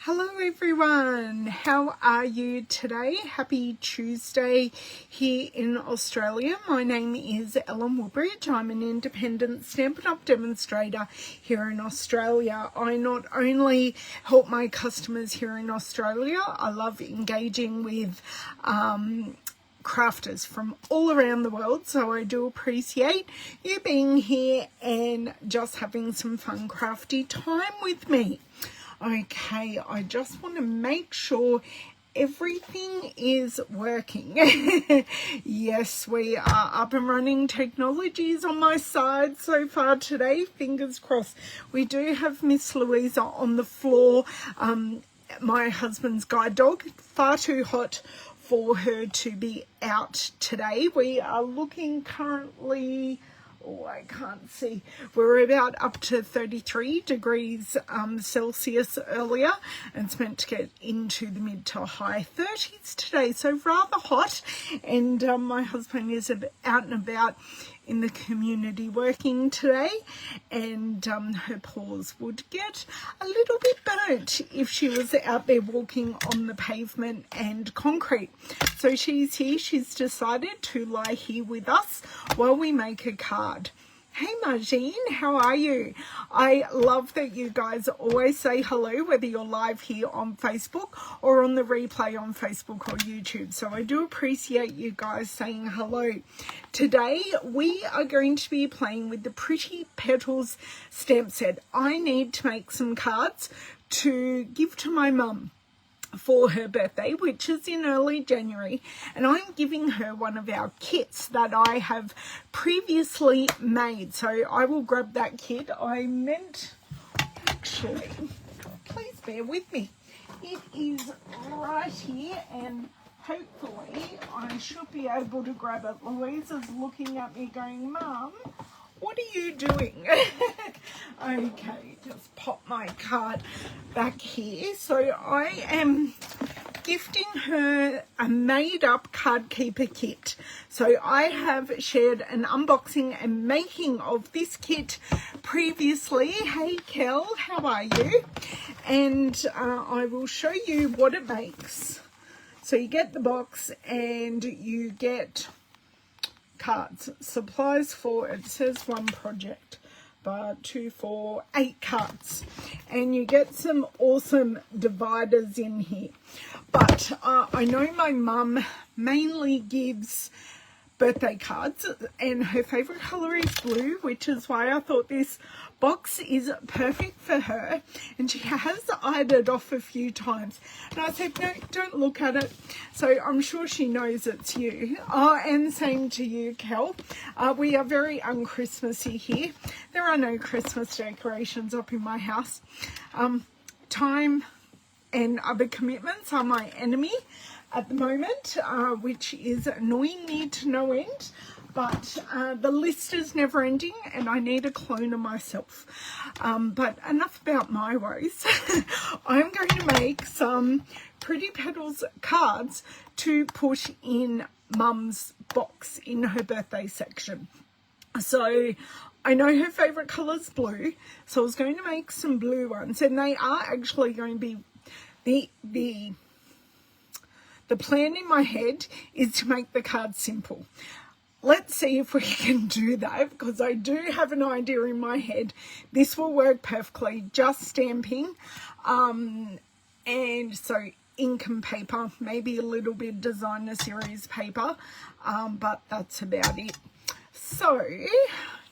Hello everyone, how are you today? Happy Tuesday here in Australia. My name is Woodbridge. I'm an independent Stampin' Up! Demonstrator here in Australia. I not only help my customers here in Australia, I love engaging with crafters from all around the world, so I do appreciate you being here and just having some fun crafty time with me. Okay, I just want to make sure everything is working. Yes, we are up and running. Technology is on my side so far today, fingers crossed. We do have Miss Louisa on the floor, my husband's guide dog, far too hot for her to be out today. We are looking currently, I can't see, we're about up to 33 degrees Celsius earlier, and it's meant to get into the mid to high 30s today, so rather hot. And my husband is out and about in the community working today, and her paws would get a little bit burnt if she was out there walking on the pavement and concrete. So she's here. She's decided to lie here with us while we make a card. Hey Margine, how are you? I love that you guys always say hello, whether you're live here on Facebook or on the replay on Facebook or YouTube. So I do appreciate you guys saying hello. Today we are going to be playing with the Pretty Petals stamp set. I need to make some cards to give to my mum for her birthday, which is in early January, and I'm giving her one of our kits that I have previously made. So I will grab that kit. I meant, actually, please bear with me, it is right here, and hopefully I should be able to grab it. Louisa's looking at me going, Mum, what are you doing? Okay, just pop my card back here. So I am gifting her a made-up card keeper kit. So I have shared an unboxing and making of this kit previously. Hey Kel, how are you? And I will show you what it makes. So you get the box and you get cards, supplies for, it says one project, but 2, 4, 8 cards, and you get some awesome dividers in here. But I know my mum mainly gives birthday cards, and her favorite color is blue, which is why I thought this box is perfect for her. And she has eyed it off a few times, and I said, no, don't look at it. So I'm sure she knows it's you. And same to you, Kel. We are very un-Christmassy here. There are no Christmas decorations up in my house. Time and other commitments are my enemy at the moment, which is annoying me to no end. But the list is never ending, and I need a clone of myself. But enough about my woes. I'm going to make some Pretty Petals cards to put in Mum's box in her birthday section. So I know her favourite colour is blue, so I was going to make some blue ones, and they are actually going to be the plan in my head is to make the card simple. Let's see if we can do that, because I do have an idea in my head. This will work perfectly, just stamping, and so ink and paper, maybe a little bit designer series paper, but that's about it. So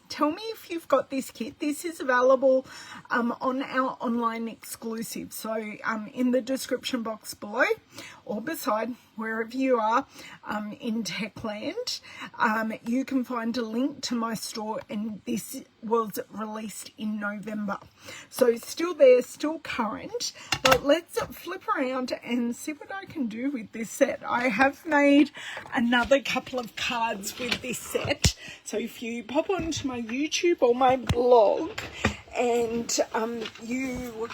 tell me if you've got this kit. This is available on our online exclusive. So in the description box below or beside, wherever you are in Techland, you can find a link to my store, and this was released in November. So it's still there, still current, but let's flip around and see what I can do with this set. I have made another couple of cards with this set. So if you pop onto my YouTube or my blog and you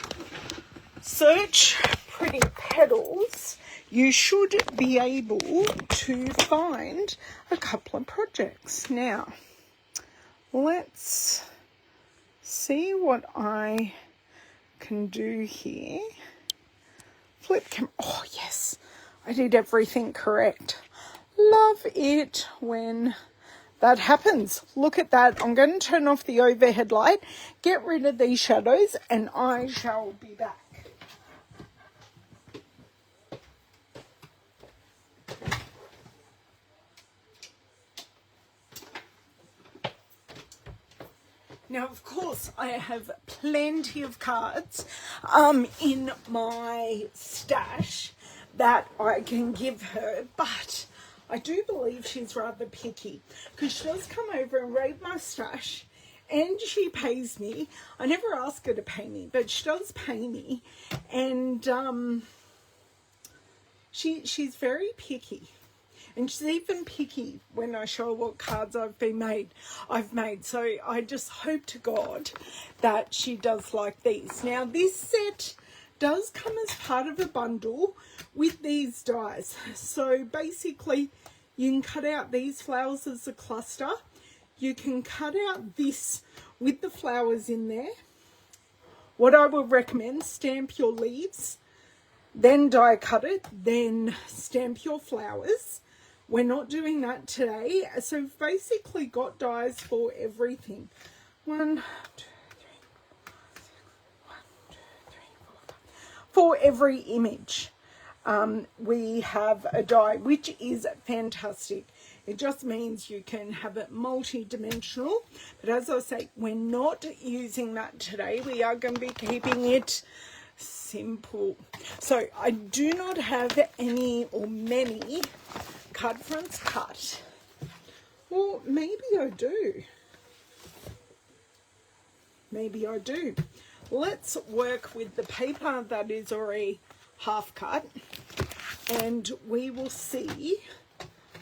search Pretty Petals, you should be able to find a couple of projects. Now, let's see what I can do here. Flip camera. Oh, yes. I did everything correct. Love it when that happens. Look at that. I'm going to turn off the overhead light, get rid of these shadows, and I shall be back. Now, of course, I have plenty of cards in my stash that I can give her, but I do believe she's rather picky because she does come over and raid my stash and she pays me. I never ask her to pay me, but she does pay me, and she's very picky. And she's even picky when I show her what cards I've made. So I just hope to God that she does like these. Now, this set does come as part of a bundle with these dies. So basically, you can cut out these flowers as a cluster. You can cut out this with the flowers in there. What I would recommend, stamp your leaves, then die cut it, then stamp your flowers. We're not doing that today. So we've basically got dies for everything. 1, 2, 3, 4, 5. For every image, we have a die, which is fantastic. It just means you can have it multi-dimensional. But as I say, we're not using that today. We are going to be keeping it simple. So I do not have any or many card fronts cut. Well, maybe I do. Maybe I do. Let's work with the paper that is already half cut, and we will see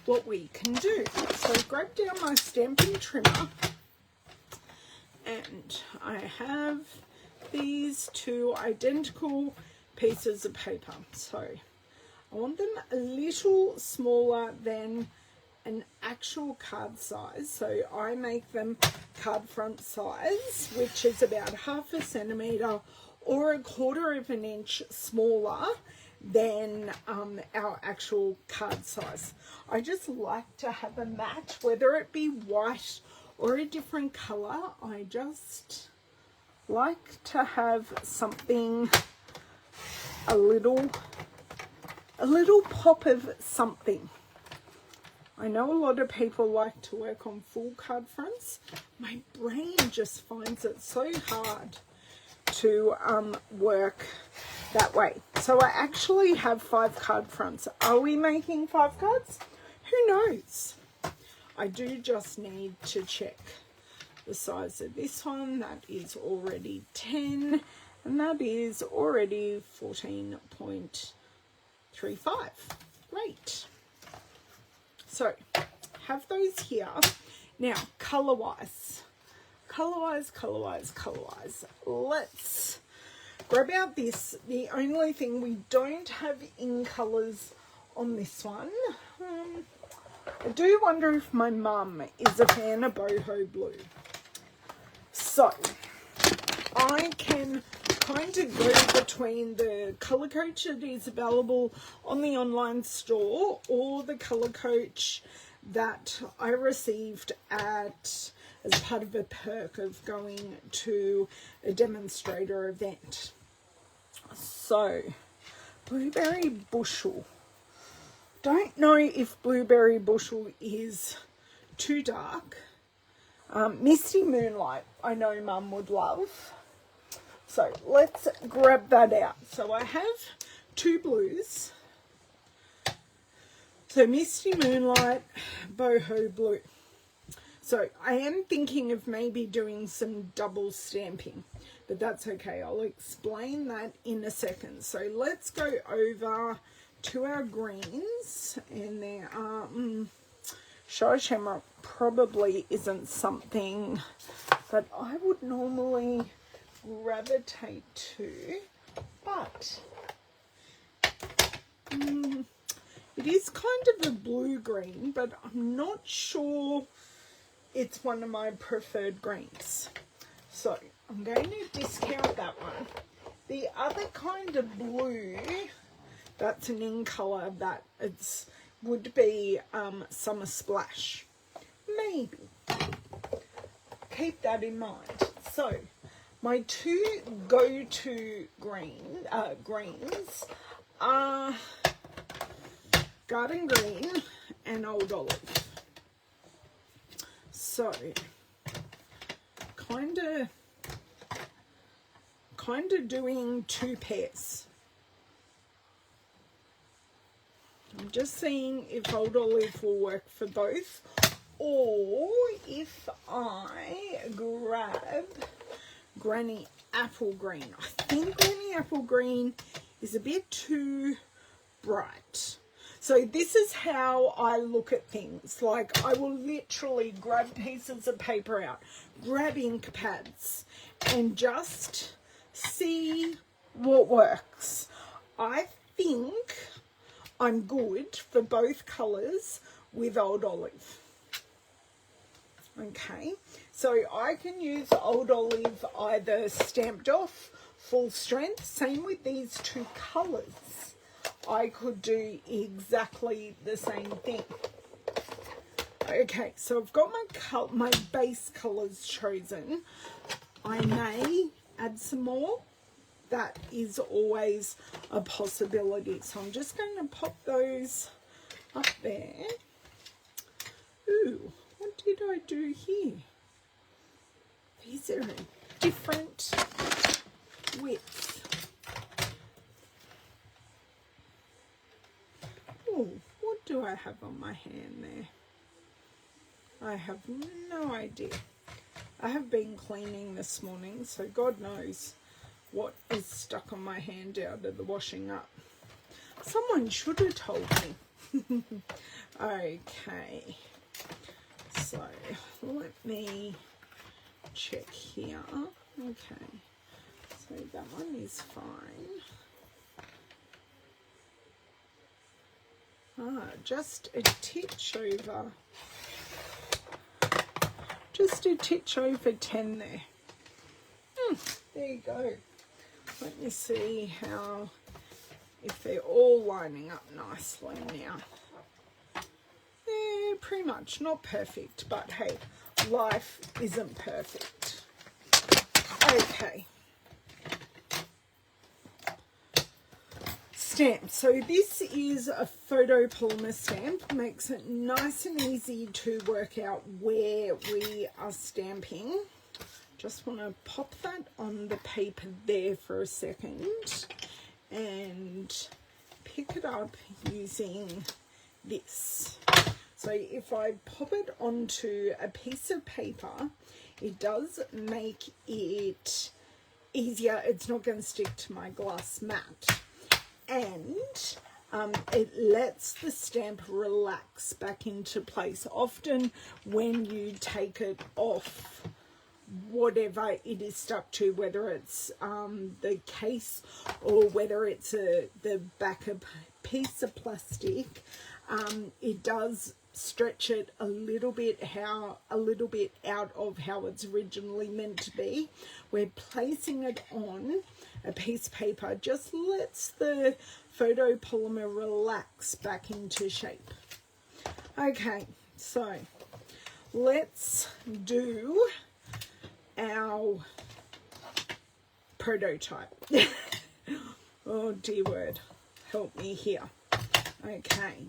what we can do. So grab down my Stampin' trimmer, and I have these two identical pieces of paper. So I want them a little smaller than an actual card size. So I make them card front size, which is about 1/2 centimetre or 1/4 of an inch smaller than our actual card size. I just like to have a match, whether it be white or a different colour. I just like to have something, a little pop of something. I know a lot of people like to work on full card fronts. My brain just finds it so hard to work that way. So I actually have 5 card fronts. Are we making 5 cards? Who knows? I do just need to check the size of this one. That is already 10, and that is already 14.35. Great. So have those here. Now, color-wise, let's grab out this. The only thing we don't have in colors on this one. I do wonder if my mum is a fan of boho blue. So I can kind of go between the colour coach that is available on the online store or the colour coach that I received as part of a perk of going to a demonstrator event. So blueberry bushel. Don't know if blueberry bushel is too dark. Misty Moonlight, I know Mum would love. So let's grab that out. So I have 2 blues. So Misty Moonlight, boho blue. So I am thinking of maybe doing some double stamping, but that's okay. I'll explain that in a second. So let's go over to our greens, and there are Show Shamrock probably isn't something that I would normally gravitate to, but it is kind of a blue-green, but I'm not sure it's one of my preferred greens. So I'm going to discount that one. The other kind of blue That's an in colour that would be Summer Splash. Maybe. Keep that in mind. So, my two go-to greens are Garden Green and Old Olive. So, kind of doing two pairs. I'm just seeing if Old Olive will work for both, or if I grab Granny Apple Green. I think Granny Apple Green is a bit too bright. So this is how I look at things. Like, I will literally grab pieces of paper out, grab ink pads, and just see what works. I think I'm good for both colours with Old Olive. Okay, so I can use Old Olive either stamped off, full strength. Same with these two colours. I could do exactly the same thing. Okay, so I've got my base colours chosen. I may add some more. That is always a possibility. So I'm just going to pop those up there. Ooh, what did I do here? These are different widths. Oh, what do I have on my hand there? I have no idea. I have been cleaning this morning, so God knows what is stuck on my hand out of the washing up. Someone should have told me. Okay, so let me check here. Okay, so that one is fine. Just a titch over. Just a titch over 10 there. There you go. Let me see if they're all lining up nicely now. Yeah, pretty much. Not perfect, but hey, life isn't perfect. Okay. Stamp. So this is a photopolymer stamp. Makes it nice and easy to work out where we are stamping. Just want to pop that on the paper there for a second and pick it up using this. So if I pop it onto a piece of paper, it does make it easier. It's not going to stick to my glass mat. And it lets the stamp relax back into place. Often when you take it off whatever it is stuck to, whether it's the case or whether it's the back of a piece of plastic, it does stretch it a little bit out of how it's originally meant to be. We're placing it on a piece of paper, just lets the photopolymer relax back into shape. Okay, so let's do our prototype. Oh dear word, help me here. Okay,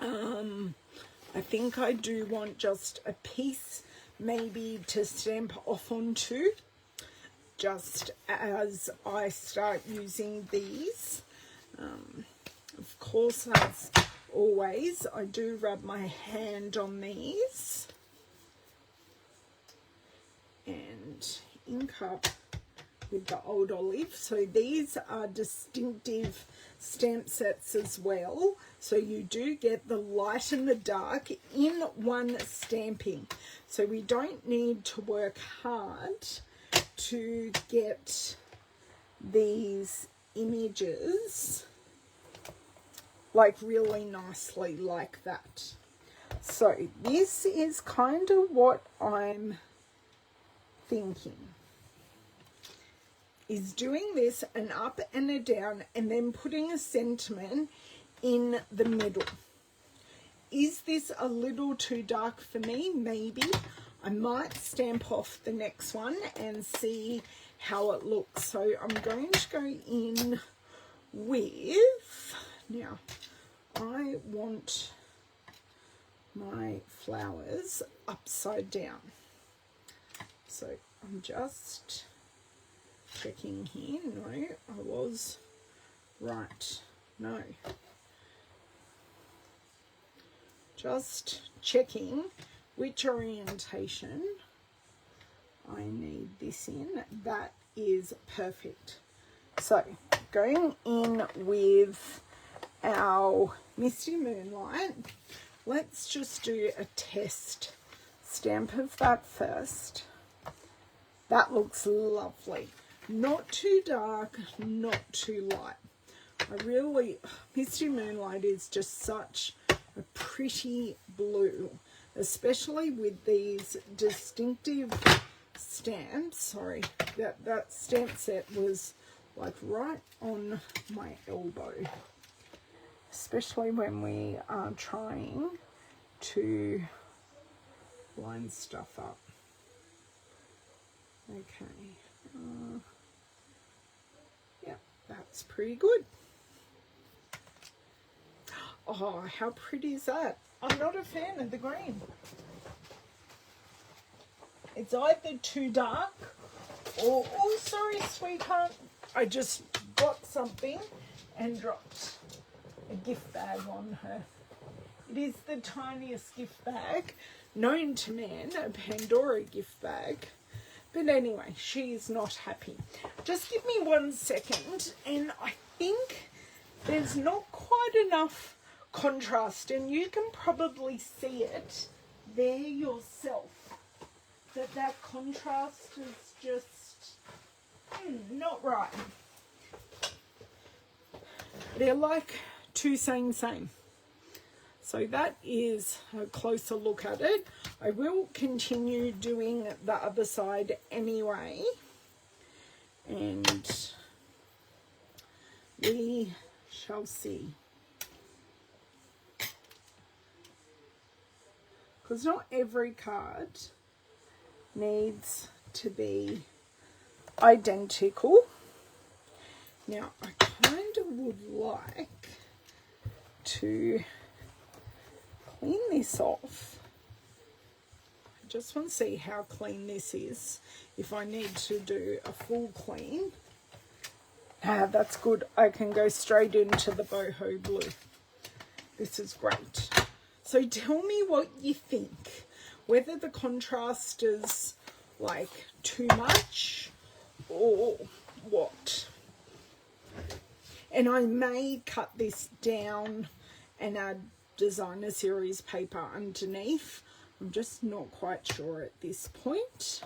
I think I do want just a piece maybe to stamp off onto, just as I start using these. Of course, as always, I do rub my hand on these and ink up with the Old Olive. So these are distinctive stamp sets as well. So you do get the light and the dark in one stamping. So we don't need to work hard to get these images like really nicely like that. So this is kind of what I'm thinking. is doing this, an up and a down, and then putting a sentiment in the middle. Is this a little too dark for me? Maybe. I might stamp off the next one and see how it looks. So I'm going to go in with, now I want my flowers upside down. So I'm just checking here. No, I was right. No. Just checking which orientation I need this in. That is perfect. So going in with our Misty Moonlight, let's just do a test stamp of that first. That looks lovely. Not too dark, not too light. I really, Misty Moonlight is just such a pretty blue, especially with these distinctive stamps. Sorry, that stamp set was like right on my elbow, especially when we are trying to line stuff up. Okay, yeah, that's pretty good. Oh, how pretty is that? I'm not a fan of the green. It's either too dark or, oh, sorry, sweetheart. I just got something and dropped a gift bag on her. It is the tiniest gift bag known to man, a Pandora gift bag. But anyway, she's not happy. Just give me 1 second, and I think there's not quite enough contrast, and you can probably see it there yourself, that contrast is just not right. They're like two same. So that is a closer look at it. I will continue doing the other side anyway, and we shall see. Because not every card needs to be identical. Now, I kind of would like to clean this off. I just want to see how clean this is. If I need to do a full clean, that's good. I can go straight into the boho blue. This is great. So tell me what you think, whether the contrast is like too much or what. And I may cut this down and add designer series paper underneath. I'm just not quite sure at this point.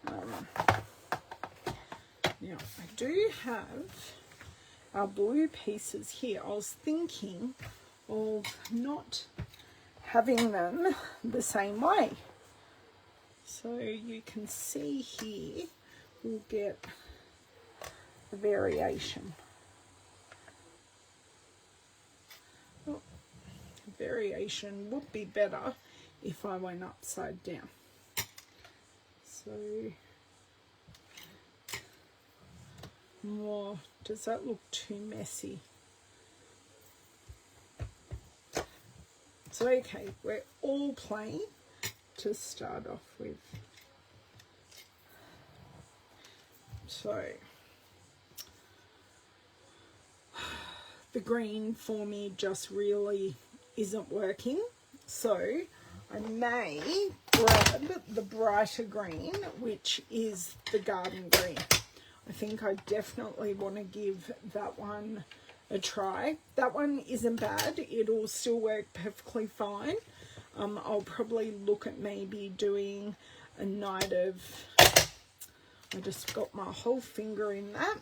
Now I do have our blue pieces here. I was thinking of not having them the same way. So you can see here, we'll get a variation. Well, variation would be better if I went upside down. So, more, does that look too messy? So, okay, we're all plain to start off with. So, the green for me just really isn't working. So, I may grab the brighter green, which is the garden green. I think I definitely want to give that one a try. That one isn't bad. It'll still work perfectly fine. I'll probably look at maybe doing a night of, I just got my whole finger in that.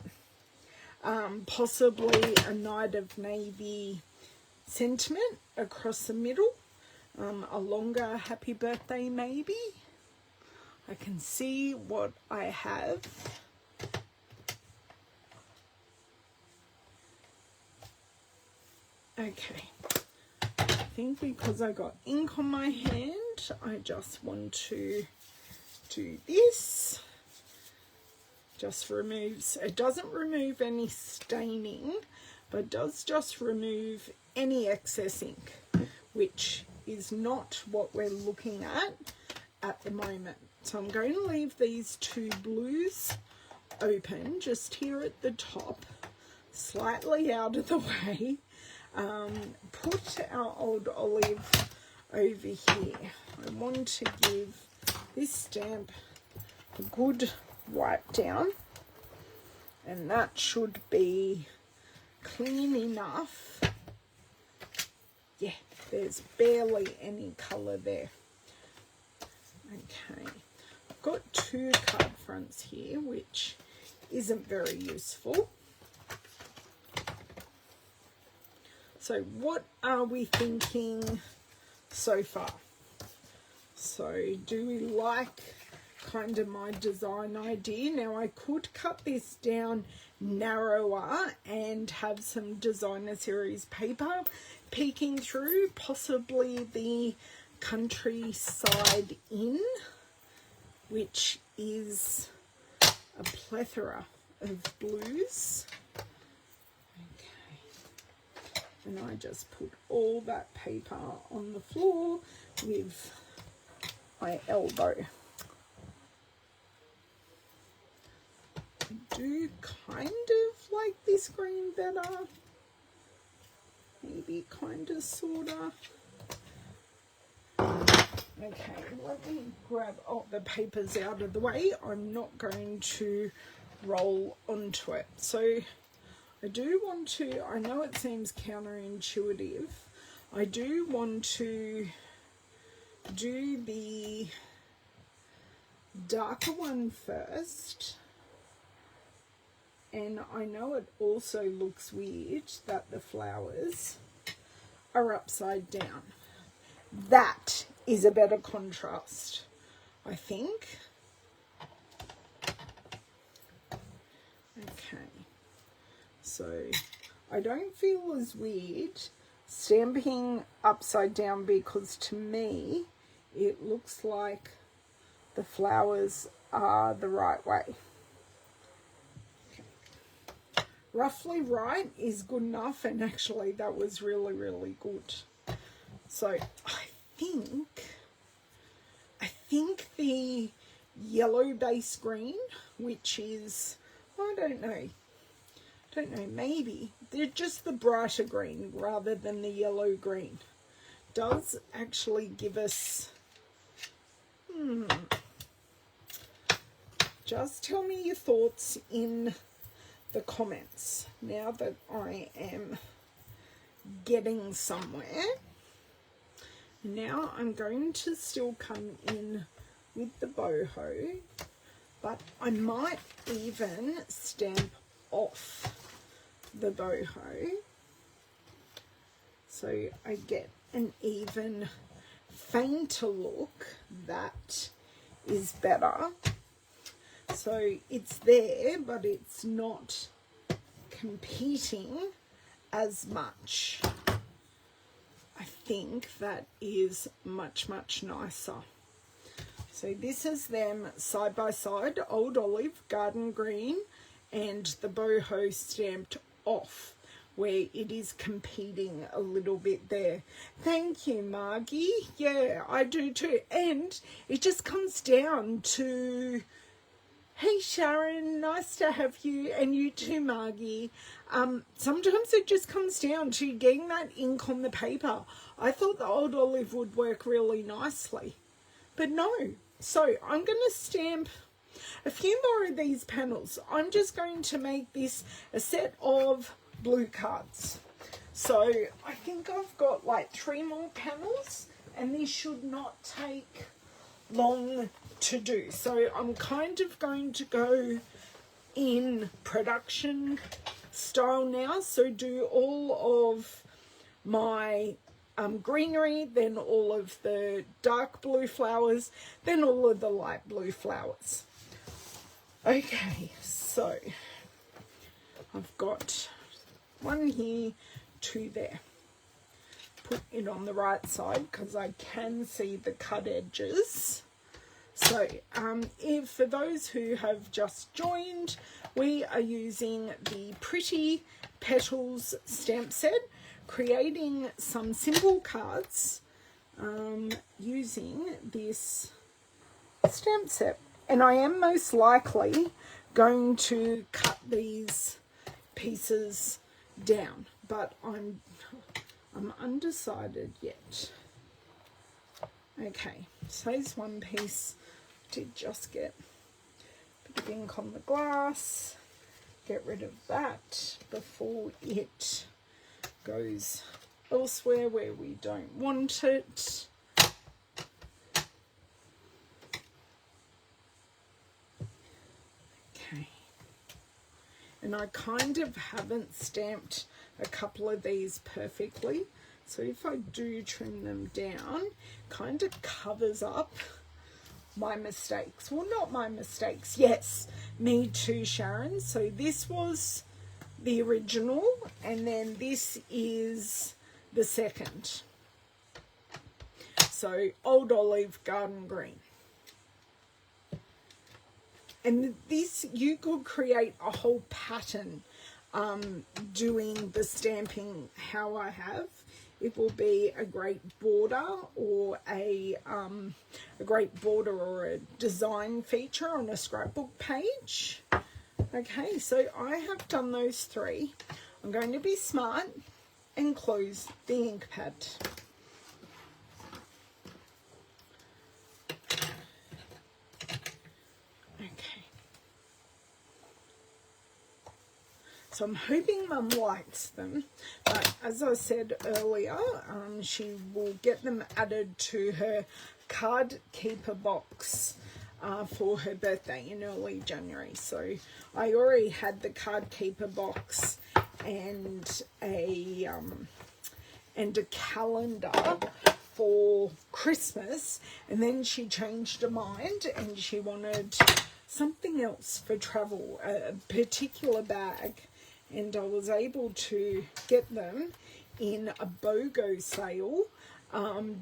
Possibly a night of navy sentiment across the middle. A longer happy birthday maybe. I can see what I have. Okay, I think because I got ink on my hand, I just want to do this. Just removes, it doesn't remove any staining, but does just remove any excess ink, which is not what we're looking at the moment. So I'm going to leave these two blues open just here at the top, slightly out of the way. Put our old olive over here. I want to give this stamp a good wipe down, and that should be clean enough. Yeah, there's barely any colour there. Okay, I've got two card fronts here, which isn't very useful. So what are we thinking so far? So do we like kind of my design idea? Now I could cut this down narrower and have some designer series paper peeking through, possibly the countryside inn, which is a plethora of blues. Okay, and I just put all that paper on the floor with my elbow. I do kind of like this green better. Maybe kind of, sort of. Okay, let me grab the papers out of the way. I'm not going to roll onto it. So I do want to, I know it seems counterintuitive, I do want to do the darker one first. And I know it also looks weird that the flowers are upside down. That is a better contrast, I think. Okay, so I don't feel as weird stamping upside down, because to me it looks like the flowers are the right way. Roughly right is good enough, and actually that was really, really good. So I think the yellow base green, which is, I don't know, maybe they're just the brighter green rather than the yellow green, does actually give us, just tell me your thoughts in the comments now that I am getting somewhere. Now I'm going to still come in with the boho, but I might even stamp off the boho so I get an even fainter look. That is better. So it's there, but it's not competing as much. I think that is much, much nicer. So this is them side by side, Old Olive, Garden Green, and the boho stamped off, where it is competing a little bit there. Thank you, Margie. Yeah, I do too. And it just comes down to, hey Sharon, nice to have you, and you too, Margie. Sometimes it just comes down to getting that ink on the paper. I thought the Old Olive would work really nicely, but no. So I'm going to stamp a few more of these panels. I'm just going to make this a set of blue cards. So I think I've got like 3 more panels, and this should not take long to do. So I'm kind of going to go in production style now. So do all of my greenery, then all of the dark blue flowers, then all of the light blue flowers. Okay, so I've got 1 here, 2 there. put it on the right side because I can see the cut edges. So if for those who have just joined, we are using the Pretty Petals stamp set, creating some simple cards using this stamp set. And I am most likely going to cut these pieces down, but I'm undecided yet. Okay, so there's one piece. Did just get a bit of ink on the glass. Get rid of that before it goes elsewhere where we don't want it. Okay. And I kind of haven't stamped a couple of these perfectly. So if I do trim them down, kind of covers up my mistakes. Well, not my mistakes. Yes, me too, Sharon. So this was the original, and then this is the second. So Old Olive Garden Green. And this, you could create a whole pattern doing the stamping how I have. It will be a great border or a design feature on a scrapbook page. Okay, so I have done those three. I'm going to be smart and close the ink pad. Okay. So I'm hoping Mum likes them, but as I said earlier, she will get them added to her card keeper box for her birthday in early January. So I already had the card keeper box and a calendar for Christmas, and then she changed her mind and she wanted something else for travel, a particular bag. And I was able to get them in a BOGO sale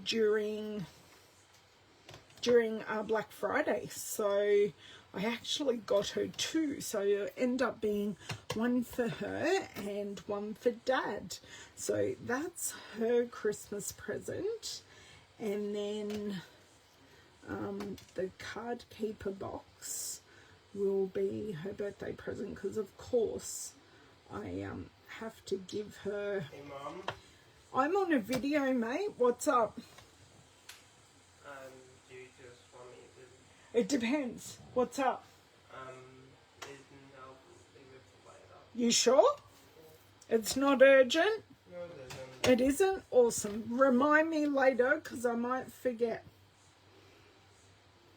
during Black Friday. So I actually got her two. So it ended up being one for her and one for Dad. So that's her Christmas present. And then the card keeper box will be her birthday present, because of course I have to give her... Hey, Mum. I'm on a video, mate. What's up? Do you just want me to... It depends. What's up? Isn't leave it for later. You sure? It's not urgent? No, it isn't. It isn't? Awesome. Remind me later, because I might forget.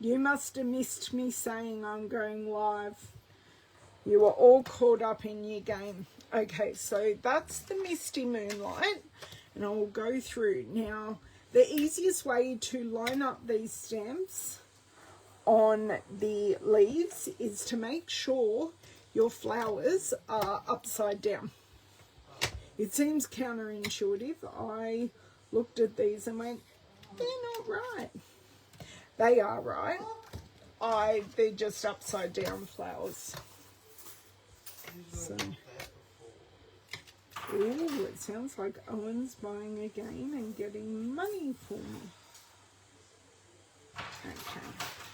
You must have missed me saying I'm going live. You were all caught up in your game. Okay, so that's the Misty Moonlight, and I will go through. Now, the easiest way to line up these stamps on the leaves is to make sure your flowers are upside down. It seems counterintuitive. I looked at these and went, they're not right. They are right. They're just upside down flowers. So, ooh, it sounds like Owen's buying a game and getting money for me. Okay,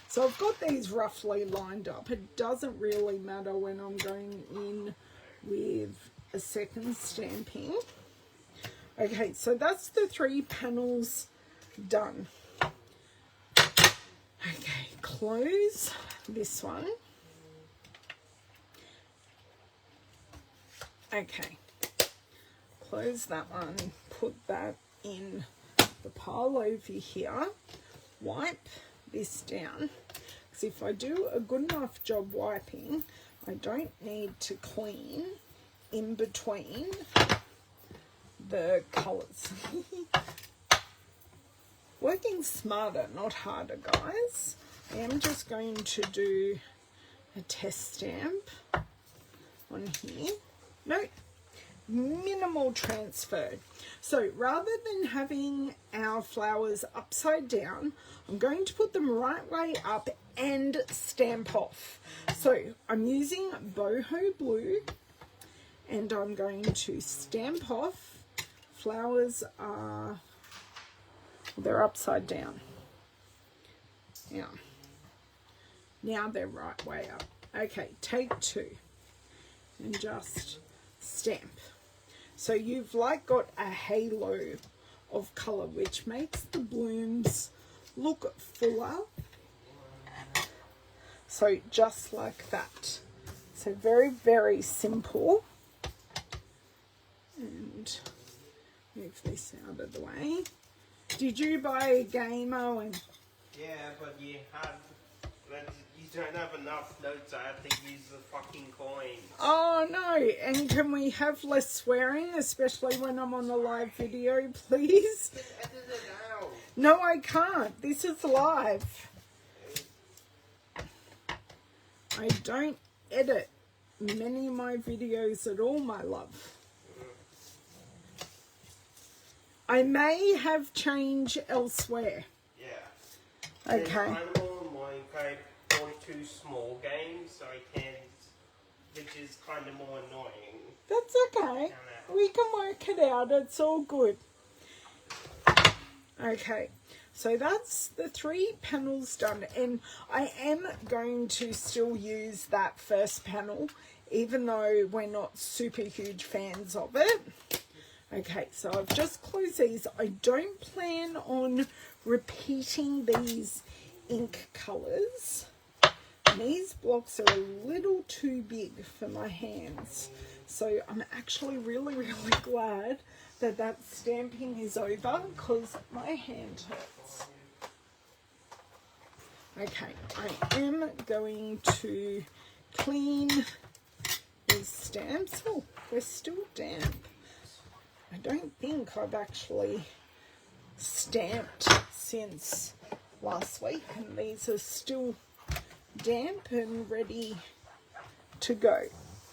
so I've got these roughly lined up. It doesn't really matter when I'm going in with a second stamping. Okay, so that's the 3 panels done. Okay, close this one. Okay, close that one, put that in the pile over here, wipe this down, because if I do a good enough job wiping, I don't need to clean in between the colours. Working smarter, not harder, guys. I am just going to do a test stamp on here. No, minimal transfer. So rather than having our flowers upside down, I'm going to put them right way up and stamp off. So I'm using boho blue and I'm going to stamp off. Flowers are, they're upside down. Yeah. Now they're right way up. Okay, take 2 and just stamp. So you've like got a halo of colour, which makes the blooms look fuller. So just like that. So very, very simple. And move this out of the way. Did you buy a game, Owen? Yeah, but you don't have enough notes. I have to use the fucking coins. Oh no, and can we have less swearing, especially when I'm on a live video, please? Just edit it out. No, I can't. This is live. I don't edit many of my videos at all, my love. I may have change elsewhere. Yeah. Okay. I'm on my too small games, so I can't, which is kind of more annoying. That's okay. We can work it out. It's all good. Okay. So that's the 3 panels done. And I am going to still use that first panel, even though we're not super huge fans of it. Okay, so I've just closed these. I don't plan on repeating these ink colours. These blocks are a little too big for my hands. So I'm actually really, really glad that that stamping is over because my hand hurts. Okay, I am going to clean these stamps. Oh, they're still damp. I don't think I've actually stamped since last week, and these are still damp and ready to go.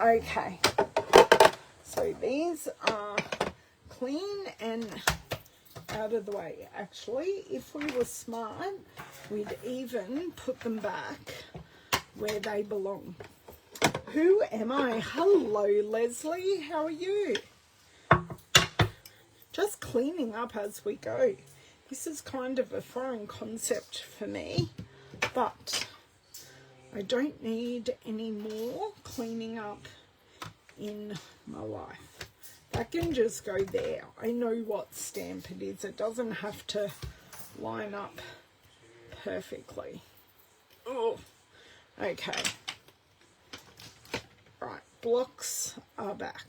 Okay, so these are clean and out of the way. Actually, if we were smart, we'd even put them back where they belong. Who am I? Hello, Leslie. How are you? Just cleaning up as we go. This is kind of a foreign concept for me, but I don't need any more cleaning up in my life. That can just go there. I know what stamp it is. It doesn't have to line up perfectly. Oh, okay. Right, blocks are back.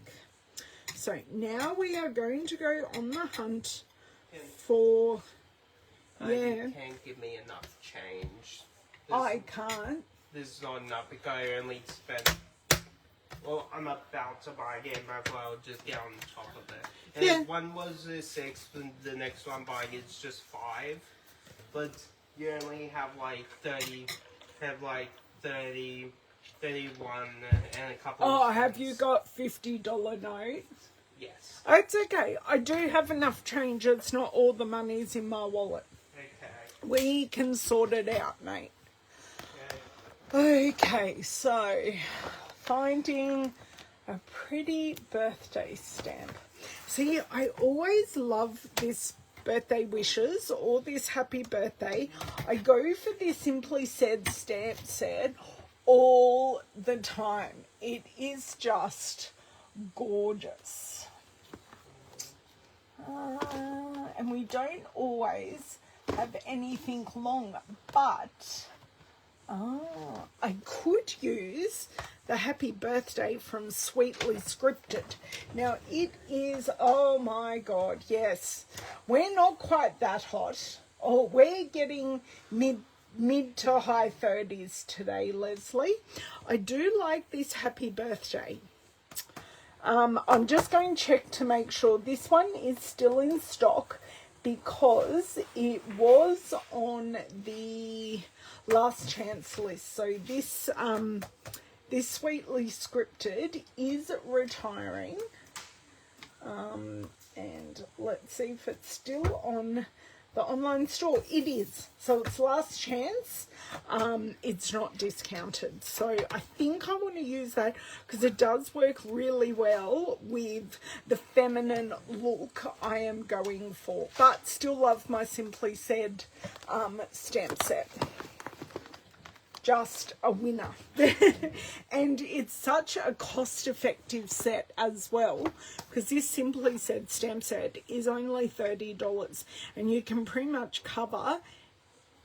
So now we are going to go on the hunt for, You can't give me enough change. I can't. This is not enough because I only spent, well, I'm about to buy a game, but I'll just get on top of it. And Yeah. if one was a 6, and the next one buying is just 5. But you only have like 30, 31 and a couple Oh, of have cents. you got $50 notes? Yes. It's okay. I do have enough change. It's not all the money's in my wallet. Okay. We can sort it out, mate. Okay. Okay, so finding a pretty birthday stamp. See, I always love this birthday wishes or this happy birthday. I go for this Simply Said stamp set all the time. It is just gorgeous. And we don't always have anything long, but I could use the happy birthday from Sweetly Scripted. Now it is, oh my god, yes, we're not quite that hot. Oh, we're getting mid to high 30s today, Leslie. I do like this happy birthday. I'm just going to check to make sure this one is still in stock because it was on the last chance list. So this this Sweetly Scripted is retiring. And let's see if it's still on the online store. It is. So it's last chance. It's not discounted. So I think I want to use that because it does work really well with the feminine look I am going for. But still love my Simply Said stamp set. Just a winner. And it's such a cost-effective set as well, because this Simply Said stamp set is only $30 and you can pretty much cover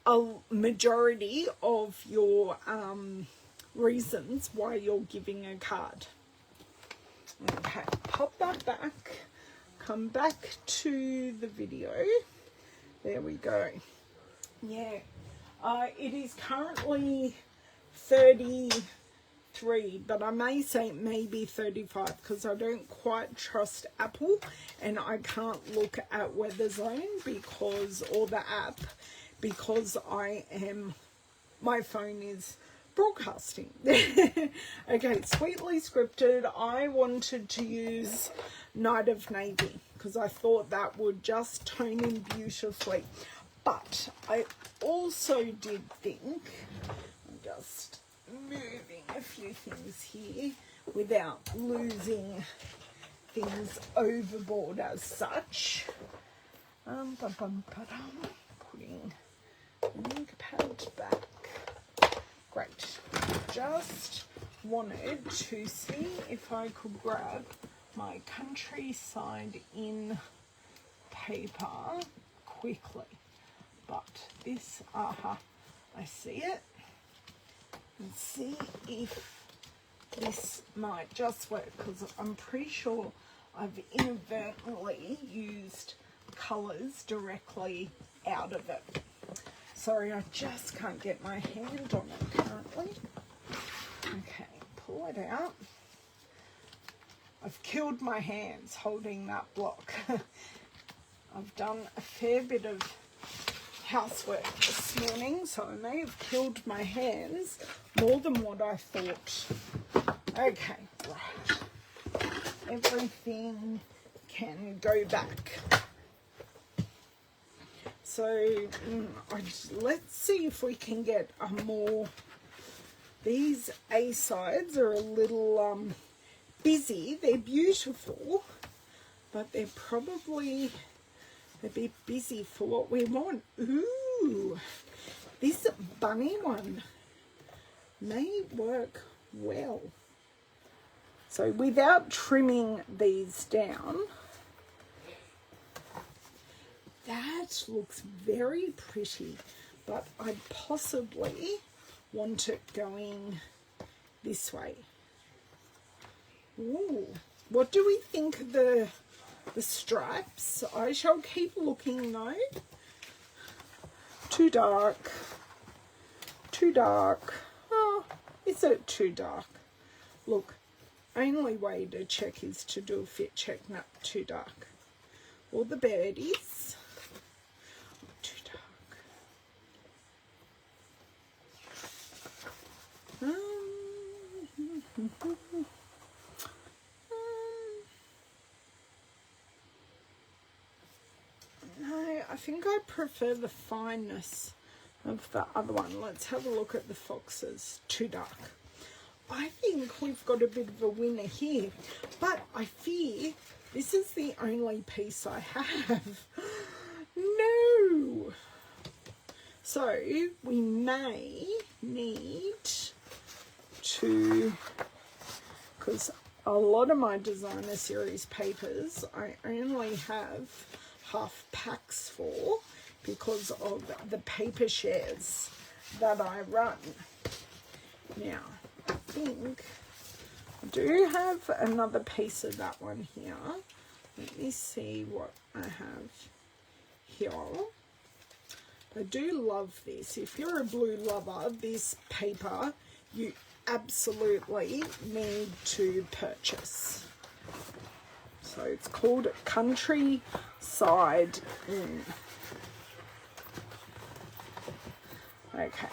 a majority of your reasons why you're giving a card. Okay, pop that back, come back to the video. There we go. Yeah. It is currently 33, but I may say maybe 35 because I don't quite trust Apple and I can't look at Weather Zone because, or the app, because my phone is broadcasting. Okay, Sweetly Scripted. I wanted to use Night of Navy because I thought that would just tone in beautifully. But I also did think, I'm just moving a few things here without losing things overboard as such. Putting the ink pad back. Great. Just wanted to see if I could grab my Countryside in paper quickly. But this, I see it. Let's see if this might just work, because I'm pretty sure I've inadvertently used colours directly out of it. Sorry, I just can't get my hand on it currently. Okay, pull it out. I've killed my hands holding that block. I've done a fair bit of housework this morning, so I may have killed my hands more than what I thought. Okay, right. Everything can go back. So let's see if we can get a more. These A sides are a little busy. They're beautiful, but they're probably a bit busy for what we want. Ooh, this bunny one may work well. So without trimming these down, that looks very pretty, but I possibly want it going this way. Ooh, what do we think of the stripes? I shall keep looking though. Too dark. Too dark. Oh, is it too dark? Look, only way to check is to do a fit check. No, too dark. All the birdies. Too dark. No, I think I prefer the fineness of the other one. Let's have a look at the foxes. Too dark. I think we've got a bit of a winner here, but I fear this is the only piece I have. No. So we may need to, because a lot of my designer series papers I only have half packs for because of the paper shares that I run. Now, I think I do have another piece of that one here. Let me see what I have here. I do love this. If you're a blue lover, this paper you absolutely need to purchase. So it's called Countryside In. Okay.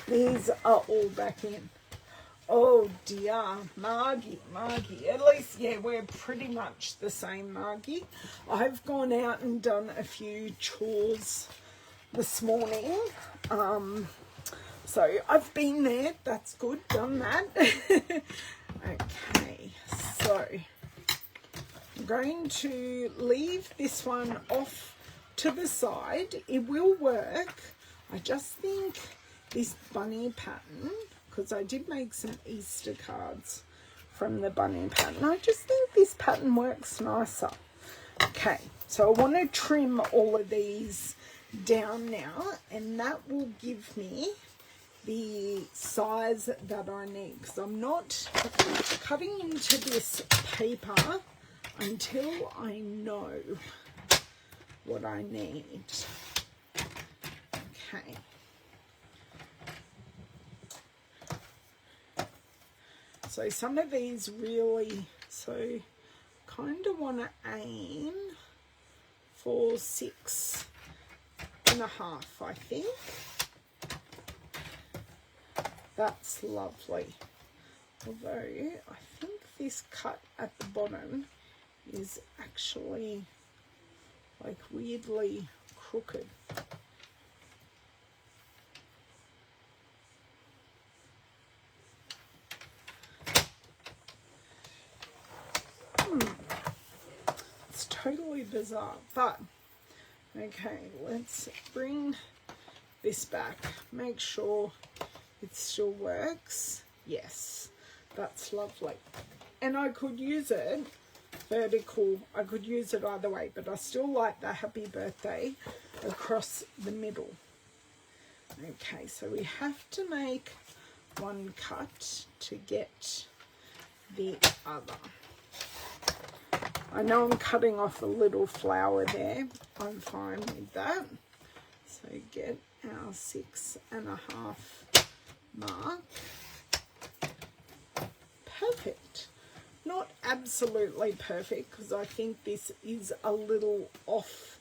These are all back in. Oh dear, Margie. At least, yeah, we're pretty much the same, Margie. I've gone out and done a few chores this morning. So I've been there. That's good. Done that. Okay, so I'm going to leave this one off to the side. It will work. I just think this bunny pattern, because I did make some Easter cards from the bunny pattern, I just think this pattern works nicer. Okay, so I want to trim all of these down now, and that will give me the size that I need, because I'm not cutting into this paper until I know what I need. Okay. So some of these really, so kind of want to aim for 6.5, I think. That's lovely. Although I think this cut at the bottom is actually like weirdly crooked. It's totally bizarre, but okay, let's bring this back, make sure it still works. Yes, that's lovely. And I could use it vertical, I could use it either way, but I still like the happy birthday across the middle. Okay, so we have to make one cut to get the other. I know I'm cutting off a little flower there. I'm fine with that. So get our 6.5 mark. Perfect. Not absolutely perfect, because I think this is a little off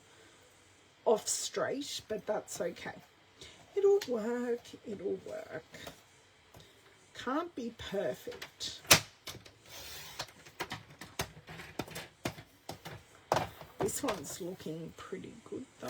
straight, but that's okay. It'll work, it'll work. Can't be perfect. This one's looking pretty good though.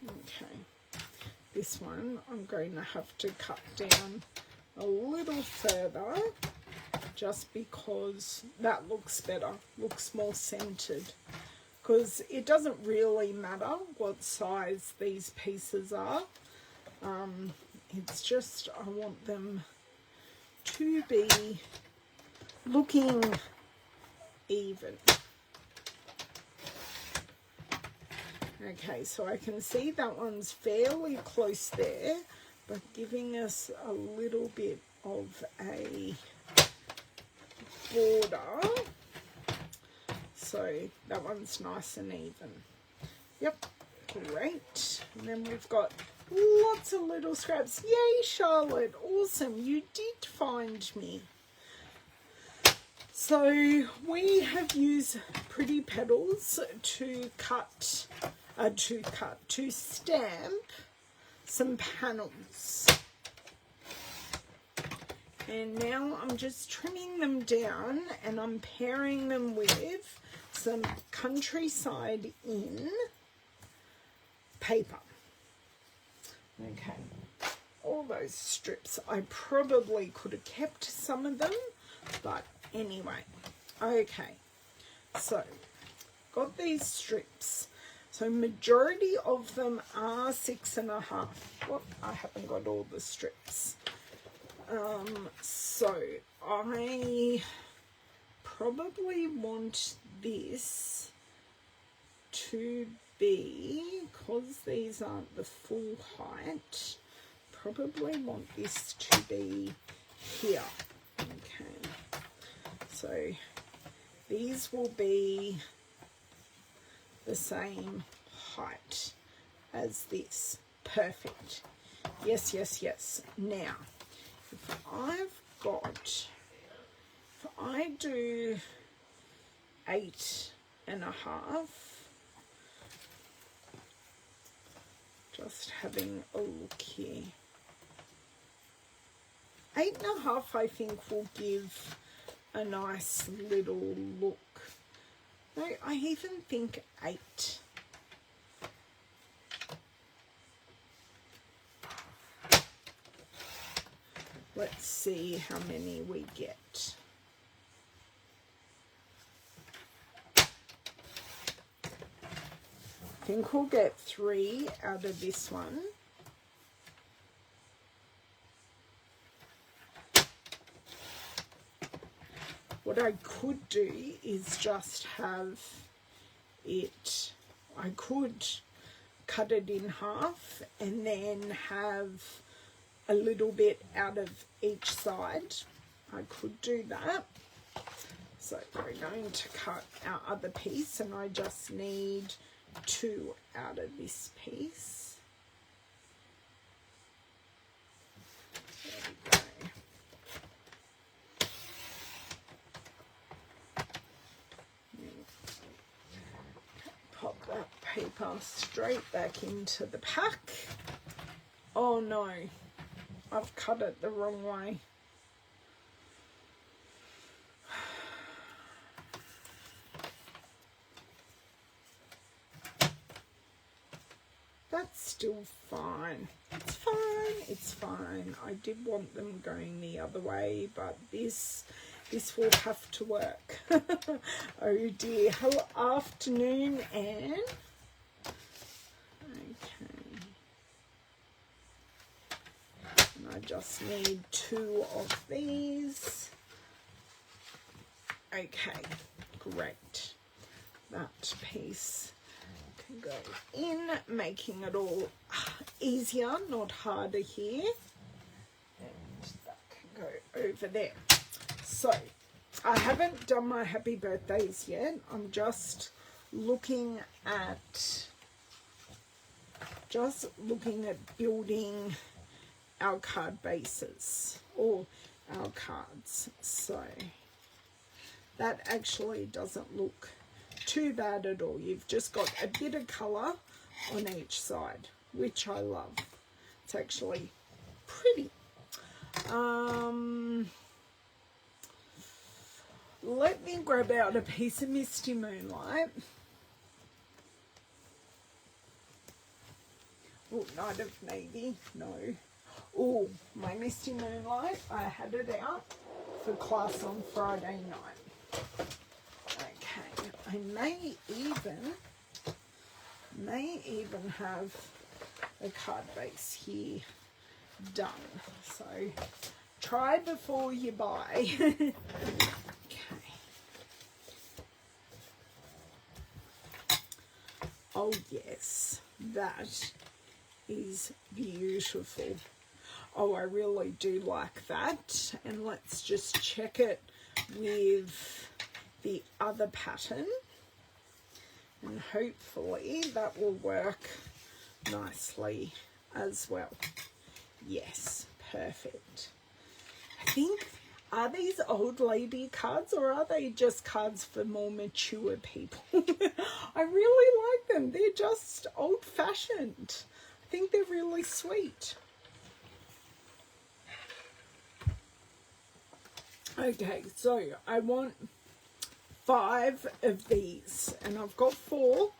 Okay, this one I'm going to have to cut down a little further, just because that looks better, looks more centered, because it doesn't really matter what size these pieces are. It's just I want them to be looking even. Okay, so I can see that one's fairly close there, but giving us a little bit of a border. So that one's nice and even. Yep, great. And then we've got lots of little scraps. Yay, Charlotte, awesome, you did find me. So we have used Pretty Petals to stamp some panels. And now I'm just trimming them down, and I'm pairing them with some Countryside In paper. Okay, all those strips. I probably could have kept some of them, but anyway. Okay, so got these strips. So majority of them are 6.5. Well, I haven't got all the strips. So I probably want this to be, because these aren't the full height, probably want this to be here. Okay, so these will be the same height as this. Perfect. Yes, yes, yes. Now, if I do 8.5, just having a look here. 8.5, I think, will give a nice little look. No, I even think 8. Let's see how many we get. I think we'll get 3 out of this one. What I could do is just have it, I could cut it in half and then have a little bit out of each side. I could do that. So we're going to cut our other piece, and I just need 2 out of this piece. There we go. Pop that paper straight back into the pack. Oh no, I've cut it the wrong way. That's still fine. It's fine, it's fine. I did want them going the other way, but this will have to work. Oh dear. Hello, afternoon, Anne. Okay. And I just need 2 of these. Okay, great. That piece can go in, making it all easier, not harder here. And that can go over there. So, I haven't done my happy birthdays yet. I'm just looking at building our card bases, or our cards. So, that actually doesn't look too bad at all. You've just got a bit of colour on each side, which I love. It's actually pretty. Let me grab out a piece of Misty Moonlight. Oh, Night of Navy, no. Oh, my Misty Moonlight, I had it out for class on Friday night. Okay, I may even have a card base here done. So try before you buy. Okay. Oh yes, that is beautiful. Oh, I really do like that. And let's just check it with the other pattern, and hopefully that will work nicely as well. Yes, perfect. I think, are these old lady cards, or are they just cards for more mature people? I really like them. They're just old-fashioned. I think they're really sweet. Okay, so I want 5 of these, and I've got 4.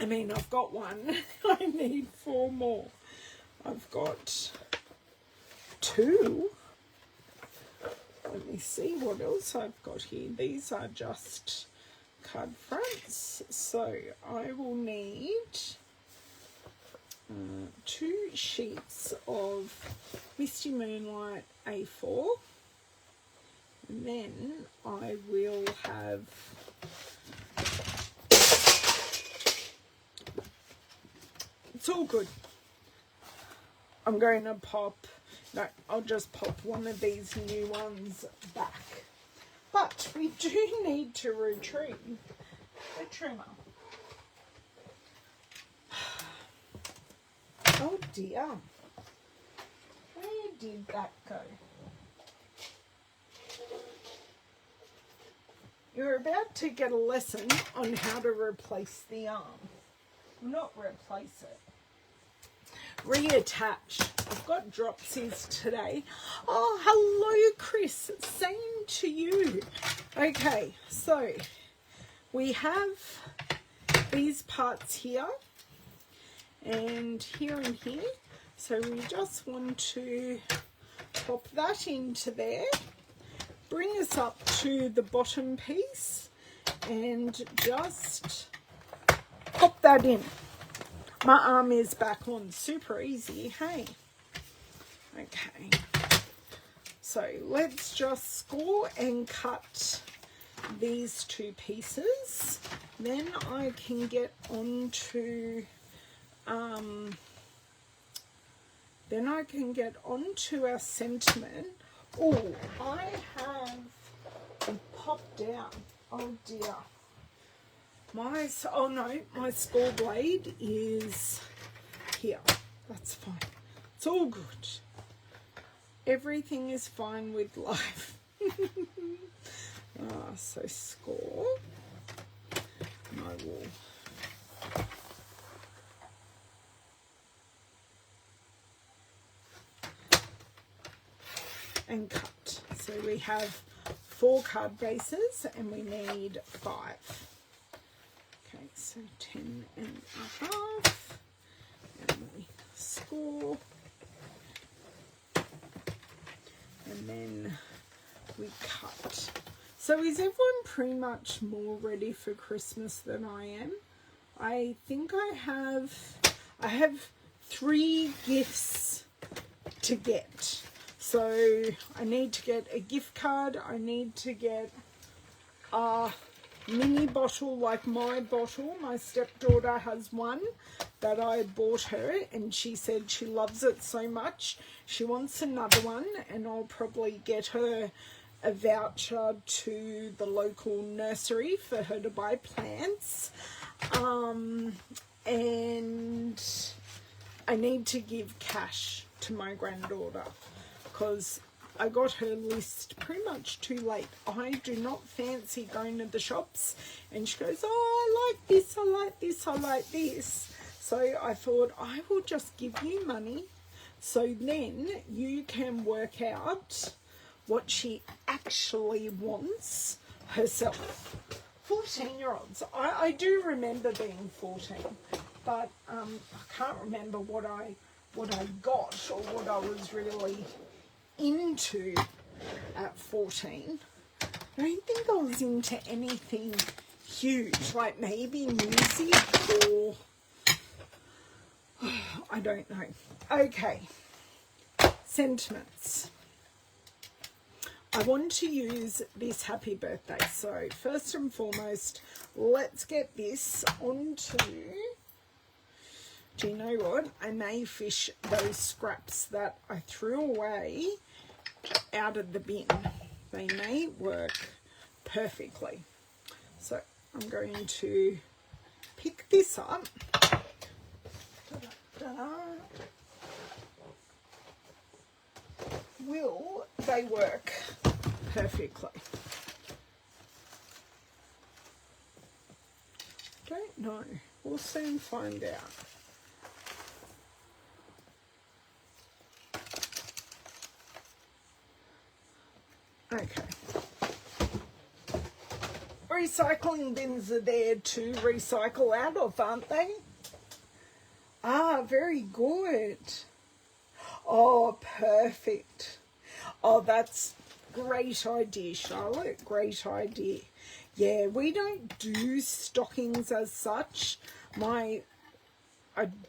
I mean, I've got 1. I need 4 more. I've got 2. Let me see what else I've got here. These are just card fronts, so I will need 2 sheets of Misty Moonlight A4, and then I will have it's all good. I'm going to pop, no, I'll just pop one of these new ones back. But we do need to retrieve the trimmer. Oh dear. Where did that go? You're about to get a lesson on how to replace the arm. Not replace it. Reattach. I've got dropsies today. Oh, hello, Chris. Same to you. Okay, so we have these parts here and here and here. So we just want to pop that into there, bring us up to the bottom piece and just pop that in. My arm is back on, super easy, hey? Okay, so let's just score and cut these two pieces. Then I can get onto our sentiment. Oh, I have popped out. Oh dear. My score blade is here. That's fine. It's all good. Everything is fine with life. So score. And I will and cut. So we have 4 card bases and we need 5. Okay, so 10.5, and we score, and then we cut. So is everyone pretty much more ready for Christmas than I am? I think I have 3 gifts to get. So I need to get a gift card, I need to get a mini bottle like my bottle. My stepdaughter has one that I bought her and she said she loves it so much. She wants another one and I'll probably get her a voucher to the local nursery for her to buy plants. And I need to give cash to my granddaughter because I got her list pretty much too late. I do not fancy going to the shops. And she goes, oh, I like this, I like this, I like this. So I thought I will just give you money so then you can work out what she actually wants herself. 14-year-olds. I do remember being 14, but I can't remember what I got or what I was really into at 14. I don't think I was into anything huge, like maybe music or I don't know. Okay, sentiments. I want to use this happy birthday. So first and foremost, let's get this onto, do you know what? I may fish those scraps that I threw away out of the bin. They may work perfectly. So I'm going to pick this up. Da-da-da. Will they work perfectly? Don't know. We'll soon find out. Okay. Recycling bins are there to recycle out of, aren't they? Ah, very good. Oh, perfect. Oh, that's great idea, Charlotte. Great idea. Yeah, we don't do stockings as such. I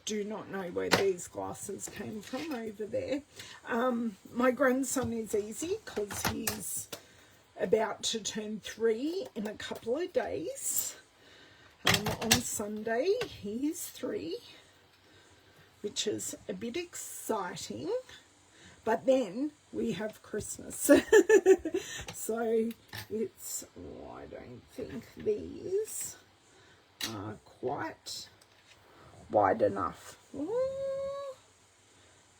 do not know where these glasses came from over there. My grandson is easy because he's about to turn 3 in a couple of days. On Sunday, he's 3, which is a bit exciting. But then we have Christmas. So it's, oh, I don't think these quite wide enough. Ooh,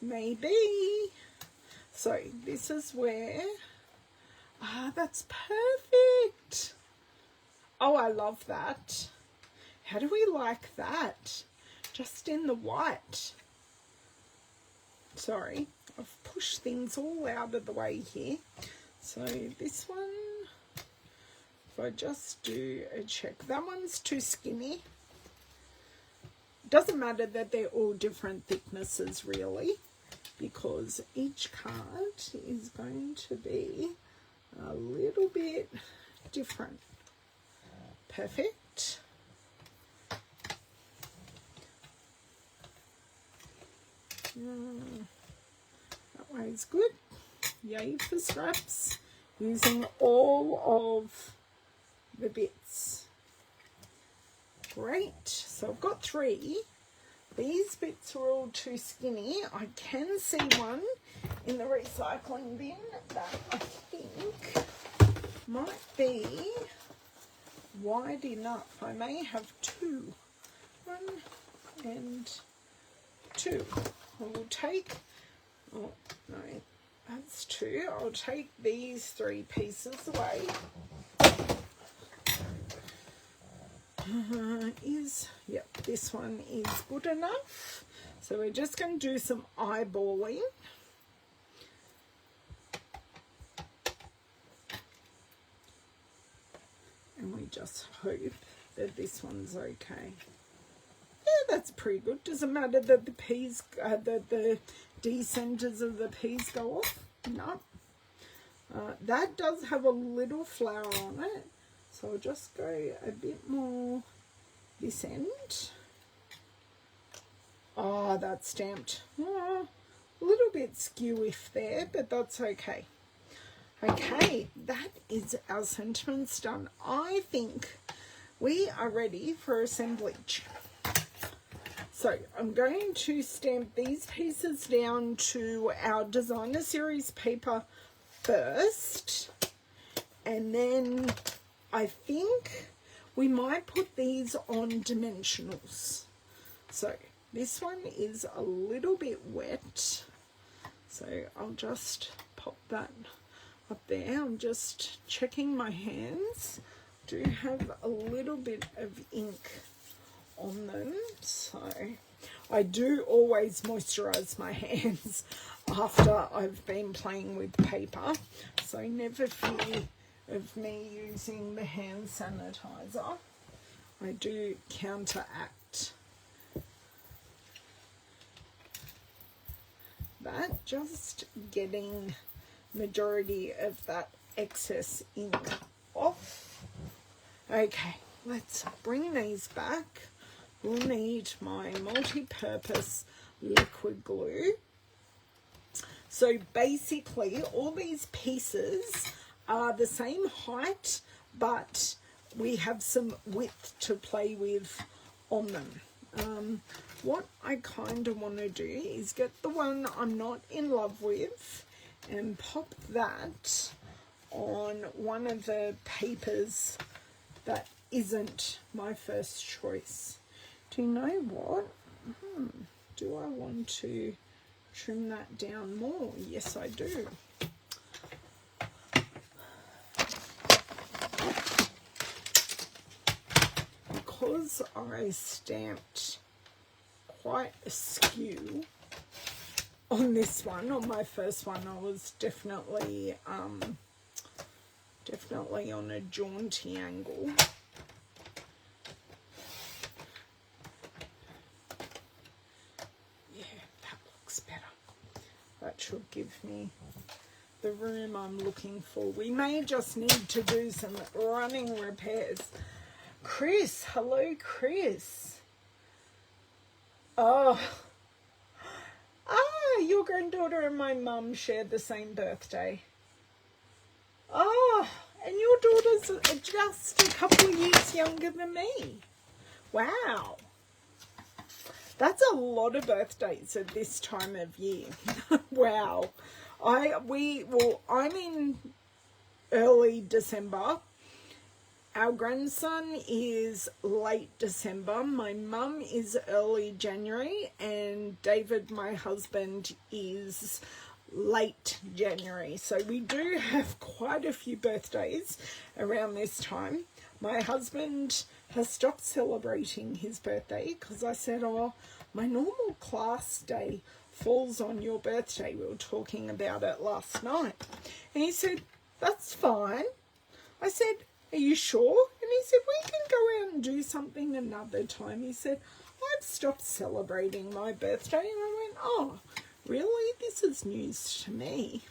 maybe. So this is where, that's perfect. Oh, I love that. How do we like that? Just in the white. Sorry, I've pushed things all out of the way here. So this one, if I just do a check, that one's too skinny. Doesn't matter that they're all different thicknesses really, because each card is going to be a little bit different. Perfect. That way is good. Yay for scraps. Using all of the bits. Great. So I've got 3. These bits are all too skinny. I can see one in the recycling bin that I think might be wide enough. I may have 2. 1 and 2. I will take, oh no, that's 2. I'll take these 3 pieces away. Yep, this one is good enough. So we're just going to do some eyeballing. And we just hope that this one's okay. Yeah, that's pretty good. Doesn't matter that the peas, that the decenters of the peas go off. No. That does have a little flower on it. So I'll just go a bit more this end. Oh, that's stamped. Oh, a little bit skew-iff there, but that's okay. Okay, that is our sentiments done. I think we are ready for assemblage. So I'm going to stamp these pieces down to our designer series paper first, and then I think we might put these on dimensionals. So this one is a little bit wet, so I'll just pop that up there. I'm just checking my hands. Do have a little bit of ink on them, so I do always moisturize my hands after I've been playing with paper, so never fear of me using the hand sanitizer. I do counteract that, just getting majority of that excess ink off. Okay, let's bring these back. We'll need my multi-purpose liquid glue. So basically all these pieces are the same height, but we have some width to play with on them. What I kind of want to do is get the one I'm not in love with and pop that on one of the papers that isn't my first choice. Do you know what? Do I want to trim that down more? Yes, I do. Because I stamped quite askew on this one, on my first one, I was definitely on a jaunty angle. Yeah, that looks better. That should give me the room I'm looking for. We may just need to do some running repairs. Chris, hello Chris. Oh, your granddaughter and my mum shared the same birthday. Oh, and your daughter's just a couple of years younger than me. Wow. That's a lot of birthdays at this time of year. Wow. I'm in early December, Our grandson is late December. My mum is early January, and David, my husband, is late January. So we do have quite a few birthdays around this time. My husband has stopped celebrating his birthday because I said, oh, my normal class day falls on your birthday. We were talking about it last night. And he said, that's fine. I said, are you sure? And he said, we can go out and do something another time. He said, I've stopped celebrating my birthday. And I went, oh, really? This is news to me.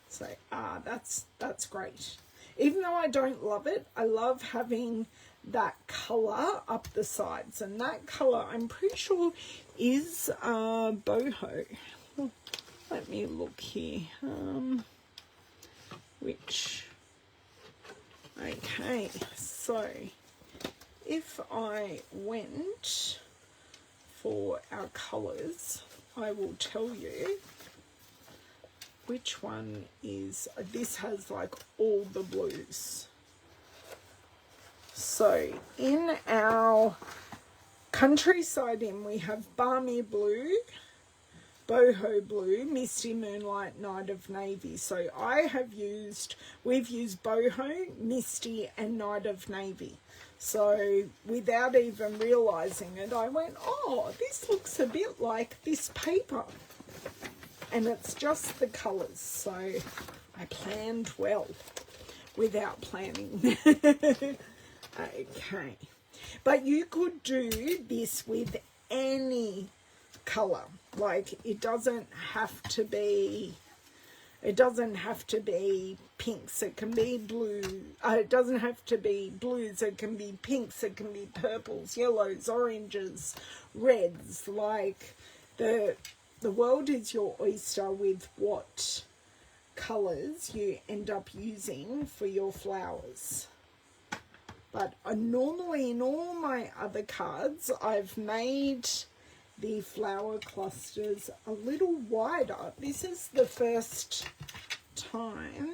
So, that's great. Even though I don't love it, I love having that colour up the sides. And that colour, I'm pretty sure, is boho. Let me look here. Okay, so if I went for our colours, I will tell you which one is, this has like all the blues. So in our Countryside Inn, we have Balmy Blue, Boho Blue, Misty Moonlight, Night of Navy. So we've used Boho, Misty and Night of Navy. So without even realising it, I went, oh, this looks a bit like this paper. And it's just the colours. So I planned well without planning. Okay. But you could do this with any colour. Like, it doesn't have to be pinks, it can be blue. It doesn't have to be blues, it can be pinks, it can be purples, yellows, oranges, reds. Like, the world is your oyster with what colours you end up using for your flowers. But normally in all my other cards, I've made the flower clusters a little wider. This is the first time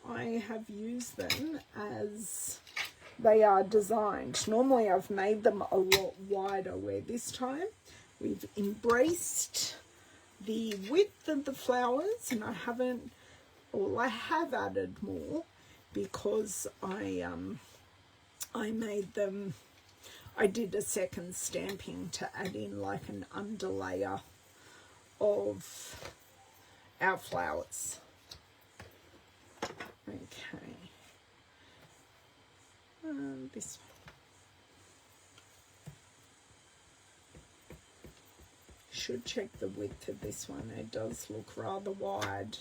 I have used them as they are designed. Normally I've made them a lot wider, where this time we've embraced the width of the flowers, and I have added more because I did a second stamping to add in like an underlayer of our flowers. Okay. This one. Should check the width of this one. It does look rather wide,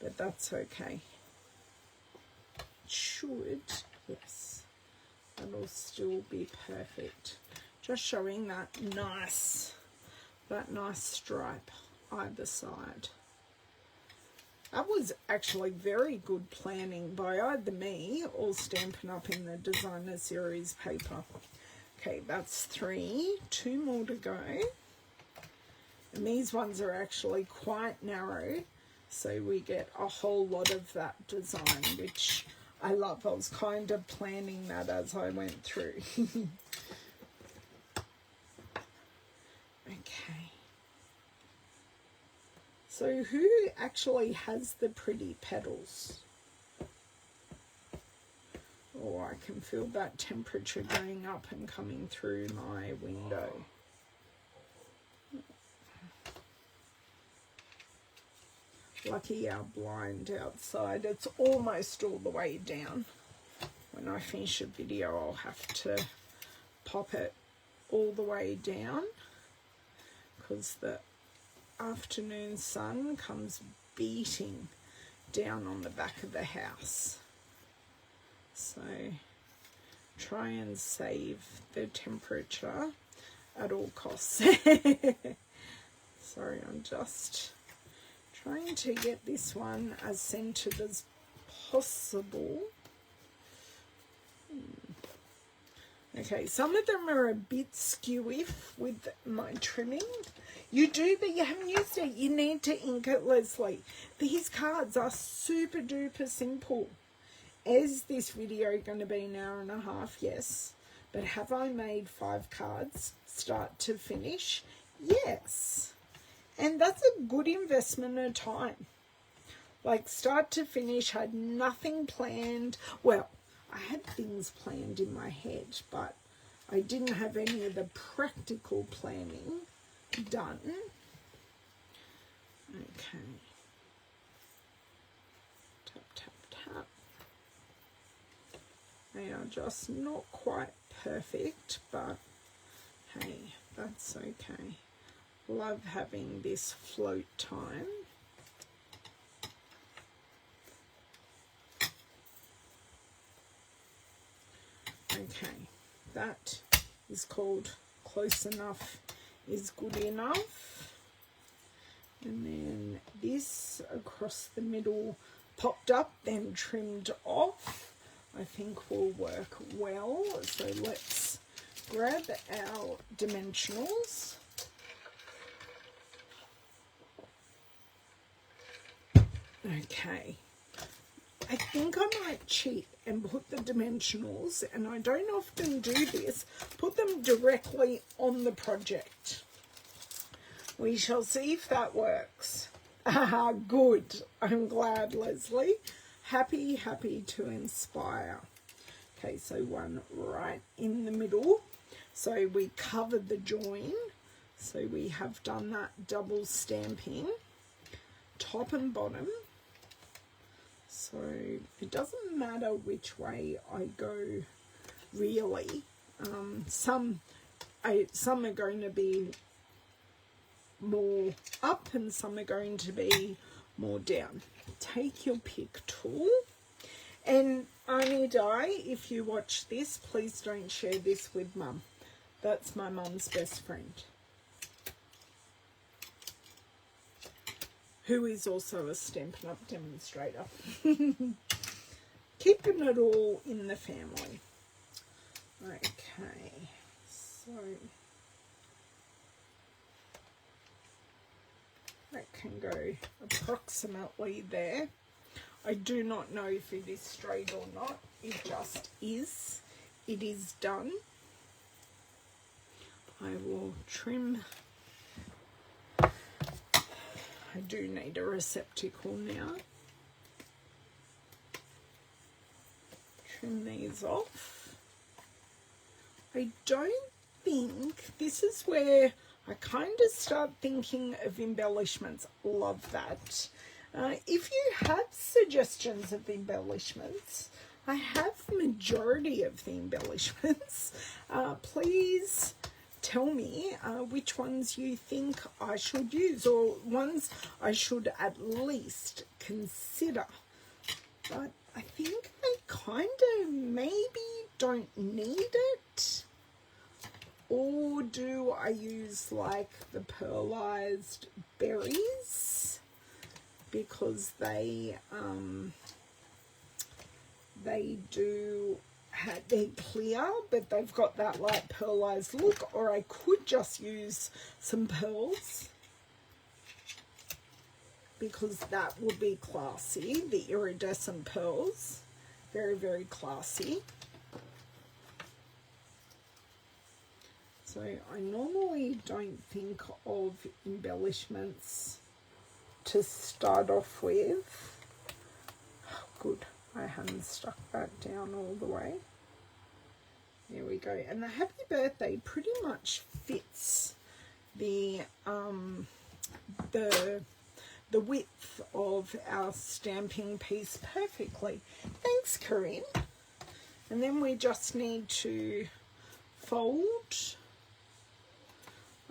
but that's okay. Should, yes, that'll still be perfect. Just showing that nice stripe either side. That was actually very good planning by either me or Stampin' Up in the Designer Series paper. Okay, that's 3. 2 more to go. And these ones are actually quite narrow, so we get a whole lot of that design, which I love. I was kind of planning that as I went through. Okay. So who actually has the pretty petals? Oh, I can feel that temperature going up and coming through my window. Lucky our blind outside. It's almost all the way down. When I finish a video, I'll have to pop it all the way down because the afternoon sun comes beating down on the back of the house. So try and save the temperature at all costs. Sorry, I'm just trying to get this one as centered as possible. Okay, some of them are a bit skewy with my trimming. You do, but you haven't used it. You need to ink it, Leslie. These cards are super duper simple. Is this video going to be an hour and a half? Yes. But have I made 5 cards start to finish? Yes. And that's a good investment of time. Like start to finish, I had nothing planned. Well, I had things planned in my head, but I didn't have any of the practical planning done. Okay. Tap, tap, tap. They are just not quite perfect, but hey, that's okay. Love having this float time. Okay, that is called close enough is good enough. And then this across the middle popped up, then trimmed off, I think will work well. So let's grab our dimensionals. Okay. I think I might cheat and put the dimensionals, and I don't often do this, put them directly on the project. We shall see if that works. Ah, good. I'm glad, Leslie. Happy to inspire. Okay, so one right in the middle. So we covered the join. So we have done that double stamping, top and bottom. So it doesn't matter which way I go, really. Some are going to be more up and some are going to be more down. Take your pick tool. And Arnie Di, if you watch this, please don't share this with Mum. That's my mum's best friend, who is also a Stampin' Up! Demonstrator. Keeping it all in the family. Okay, so that can go approximately there. I do not know if it is straight or not. It just is. It is done. I will trim. I do need a receptacle now. Trim these off. I don't think, this is where I kind of start thinking of embellishments. Love that. If you have suggestions of embellishments, I have majority of the embellishments. Please tell me which ones you think I should use, or ones I should at least consider. But I think I kind of maybe don't need it. Or do I use like the pearlized berries? Because they're clear, but they've got that like pearlized look. Or I could just use some pearls, because that would be classy. The iridescent pearls, very classy. So I normally don't think of embellishments to start off with. Oh, good, I hadn't stuck that down all the way. There we go. And the happy birthday pretty much fits the width of our stamping piece perfectly. Thanks, Corinne. And then we just need to fold.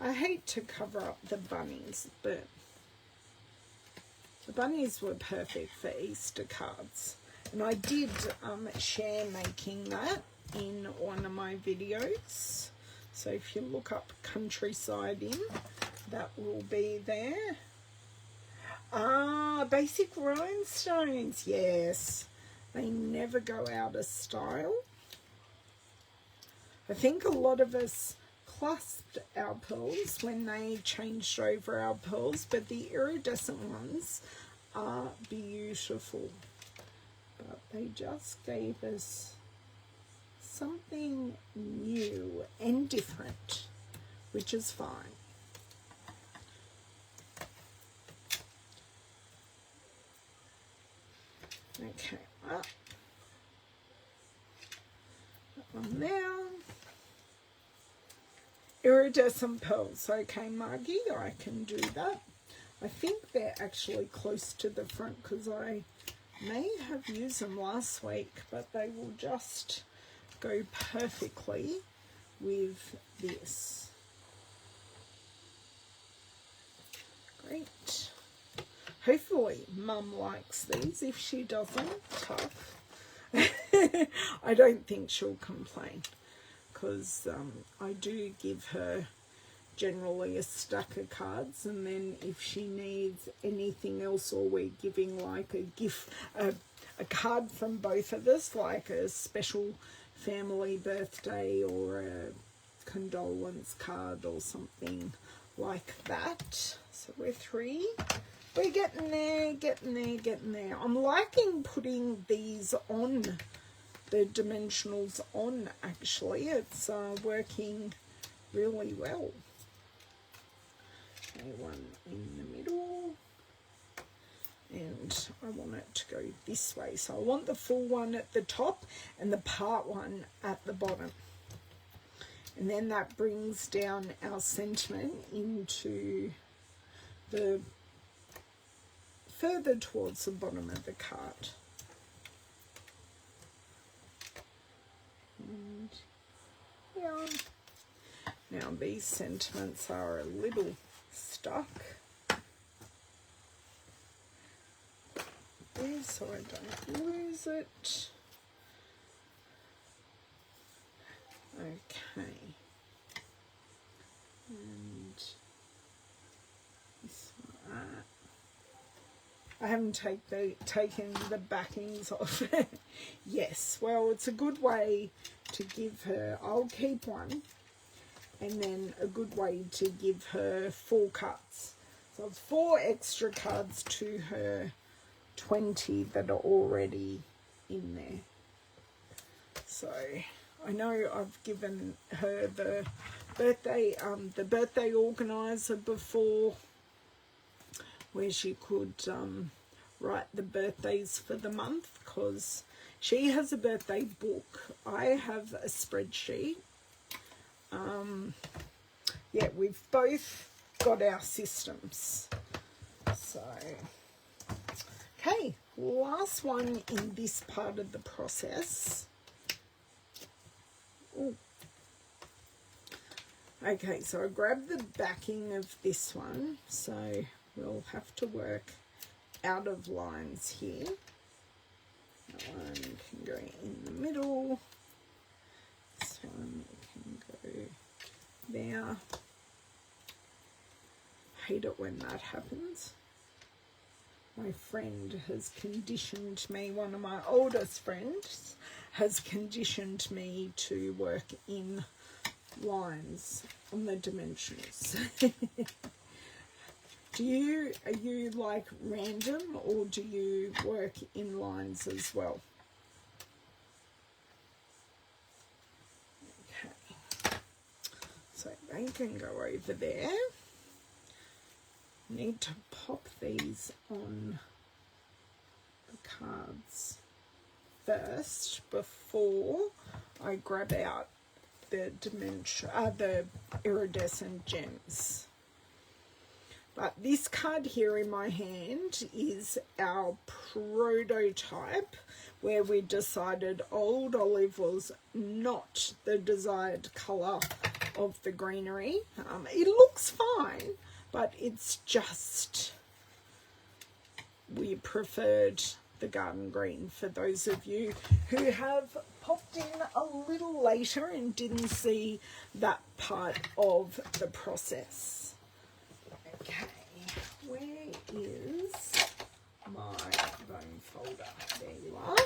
I hate to cover up the bunnies, but the bunnies were perfect for Easter cards. And I did share making that in one of my videos. So if you look up Countryside In, that will be there. Ah, basic rhinestones. Yes, they never go out of style. I think a lot of us clasped our pearls when they changed over our pearls, but the iridescent ones are beautiful. but they just gave us something new and different, which is fine. Okay, up. That one there. Iridescent pearls. Okay, Margie, I can do that. I think they're actually close to the front because I may have used them last week, but they will just go perfectly with this. Great. Hopefully Mum likes these. If she doesn't, tough. I don't think she'll complain because I do give her generally a stack of cards, and then if she needs anything else, or we're giving like a gift, a card from both of us, like a special family birthday or a condolence card or something like that. So we're 3. We're getting there, getting there, getting there. I'm liking putting these on, the dimensionals on, actually. It's working really well. Okay, one in the middle. And I want it to go this way. So I want the full one at the top and the part one at the bottom. And then that brings down our sentiment into the further towards the bottom of the card. And yeah. Now these sentiments are a little stuck there, so I don't lose it. Okay. And this one. I haven't taken the backings off. Yes, well, it's a good way to give her, I'll keep one, and then a good way to give her 4 cuts. So it's 4 extra cards to her 20 that are already in there. So I know I've given her the birthday organizer before, where she could write the birthdays for the month, because she has a birthday book. I have a spreadsheet. Yeah, we've both got our systems. So, okay, last one in this part of the process. Ooh. Okay, so I grabbed the backing of this one, so we'll have to work out of lines here. That one can go in the middle. This one can go there. Hate it when that happens. My friend has conditioned me, one of my oldest friends has conditioned me to work in lines on the dimensions. Are you like random, or do you work in lines as well? Okay, so they can go over there. Need to pop these on the cards first before I grab out the the iridescent gems. But this card here in my hand is our prototype, where we decided old olive was not the desired colour of the greenery. It looks fine, but it's just, we preferred the garden green, for those of you who have popped in a little later and didn't see that part of the process. Okay, where is my bone folder? There you are.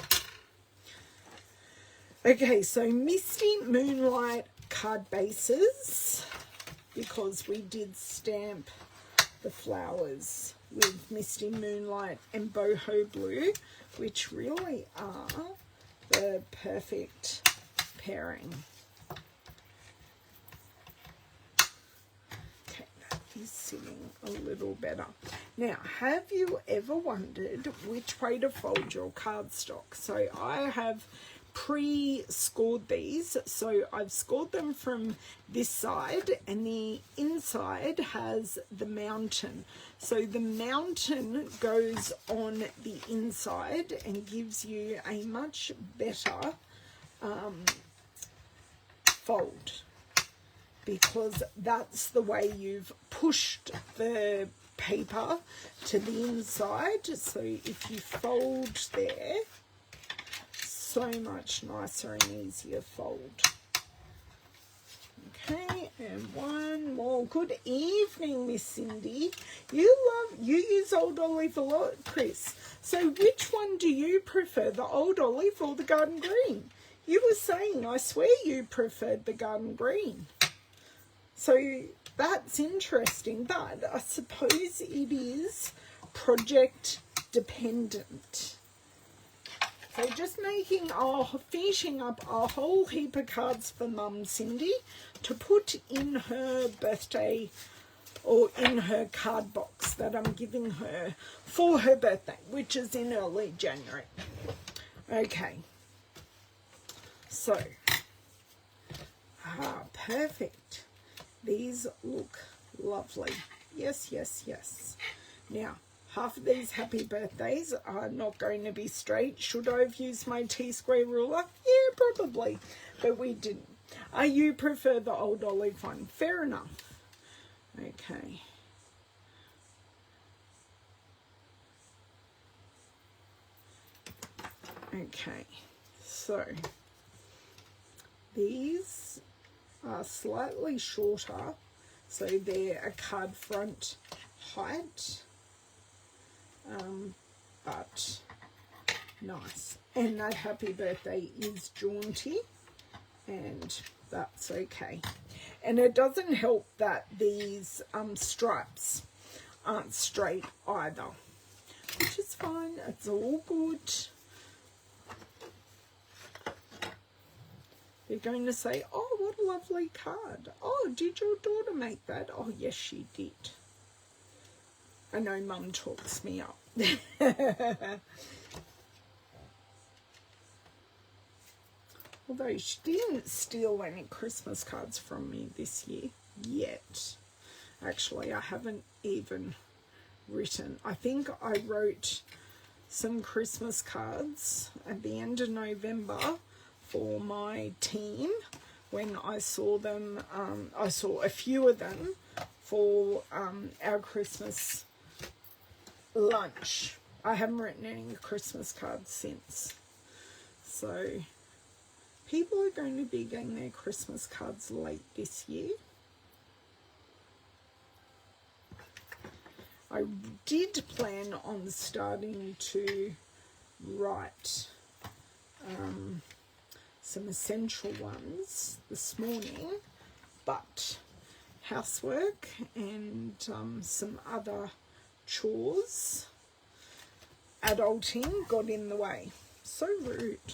Okay, so Misty Moonlight card bases, because we did stamp the flowers with Misty Moonlight and Boho Blue, which really are the perfect pairing. Okay, that is sitting a little better. Now, have you ever wondered which way to fold your cardstock? So I have pre-scored these, so I've scored them from this side, and the inside has the mountain. So the mountain goes on the inside and gives you a much better fold, because that's the way you've pushed the paper to the inside. So if you fold there, so much nicer and easier fold. Okay, and one more. Good evening, Miss Cindy. You use Old Olive a lot, Chris. So which one do you prefer, the Old Olive or the Garden Green? You were saying, I swear you preferred the Garden Green. So that's interesting, but I suppose it is project dependent. So just finishing up a whole heap of cards for Mum Cindy to put in her birthday, or in her card box that I'm giving her for her birthday, which is in early January. Okay. So, perfect. These look lovely. Yes, yes, yes. Now, half of these happy birthdays are not going to be straight. Should I have used my T-square ruler? Yeah, probably. But we didn't. You prefer the Old Olive one. Fair enough. Okay. Okay. So, these are slightly shorter. So they're a card front height. But nice. And that happy birthday is jaunty, and that's okay. And it doesn't help that these stripes aren't straight either, which is fine. It's all good. They're going to say, oh, what a lovely card. Oh, did your daughter make that? Oh, yes, she did. I know Mum talks me up. Although she didn't steal any Christmas cards from me this year yet. Actually, I haven't even written. I think I wrote some Christmas cards at the end of November for my team when I saw them. I saw a few of them for our Christmas lunch. I haven't written any Christmas cards since. So people are going to be getting their Christmas cards late this year. I did plan on starting to write some essential ones this morning, but housework and some other chores, adulting got in the way. So rude.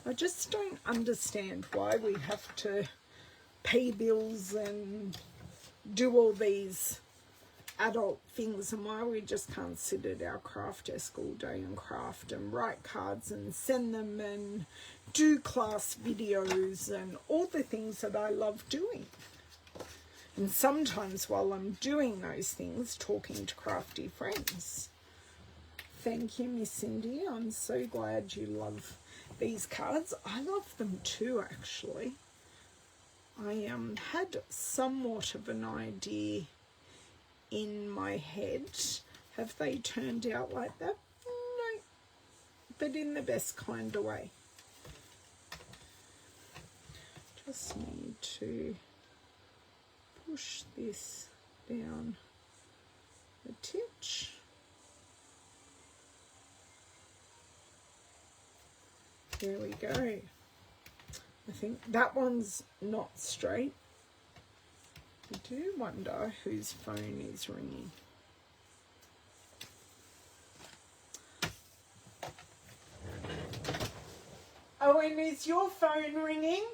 I just don't understand why we have to pay bills and do all these adult things, and why we just can't sit at our craft desk all day and craft and write cards and send them and do class videos and all the things that I love doing. And sometimes while I'm doing those things, talking to crafty friends. Thank you, Miss Cindy. I'm so glad you love these cards. I love them too, actually. I had somewhat of an idea in my head. Have they turned out like that? No, but in the best kind of way. Just need to push this down a titch. There we go. I think that one's not straight. I do wonder whose phone is ringing. Oh, and is your phone ringing?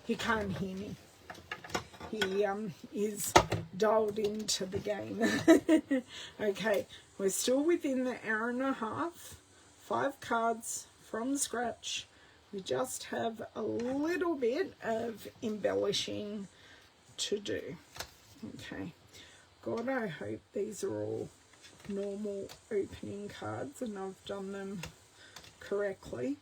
He can't hear me. He is dialed into the game. Okay, we're still within the hour and a half. 5 cards from scratch. We just have a little bit of embellishing to do. Okay, God, I hope these are all normal opening cards and I've done them correctly.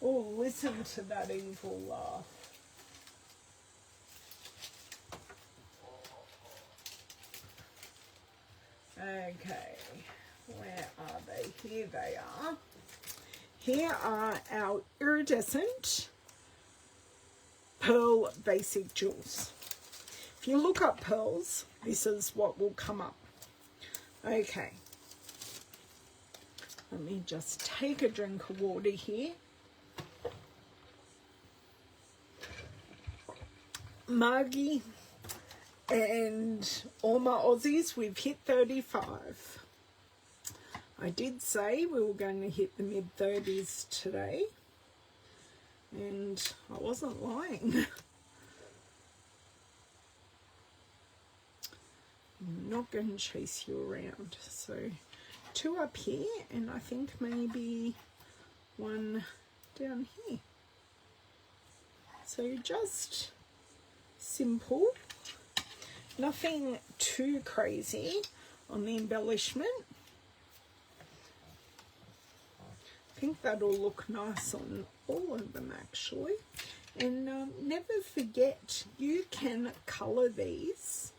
Oh, listen to that evil laugh. Okay, where are they? Here they are. Here are our iridescent pearl basic jewels. If you look up pearls, this is what will come up. Okay. Let me just take a drink of water here. Margie and all my Aussies, we've hit 35. I did say we were going to hit the mid-30s today, and I wasn't lying. I'm not going to chase you around. So 2 up here, and I think maybe 1 down here. So just simple, nothing too crazy on the embellishment. I think that'll look nice on all of them actually. And never forget, you can colour these.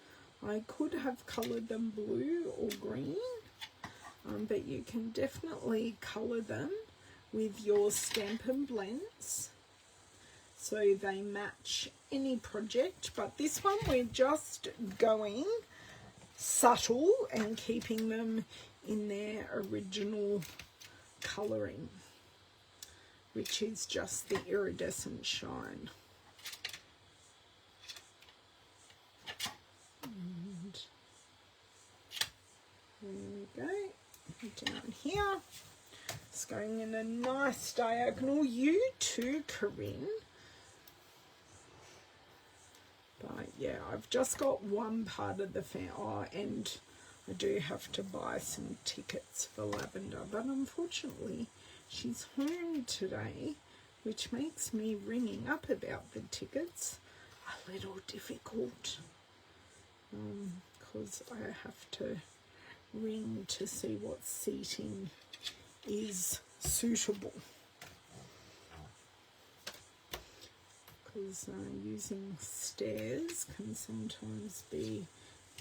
I could have coloured them blue or green, but you can definitely colour them with your Stampin blends so they match any project. But this one we're just going subtle and keeping them in their original colouring, which is just the iridescent shine. And there we go, down here. It's going in a nice diagonal. You too, Corinne. But yeah, I've just got one part of the fan. Oh, and I do have to buy some tickets for Lavender, but unfortunately she's home today, which makes me ringing up about the tickets a little difficult, because I have to ring to see what seating is suitable, because using stairs can sometimes be.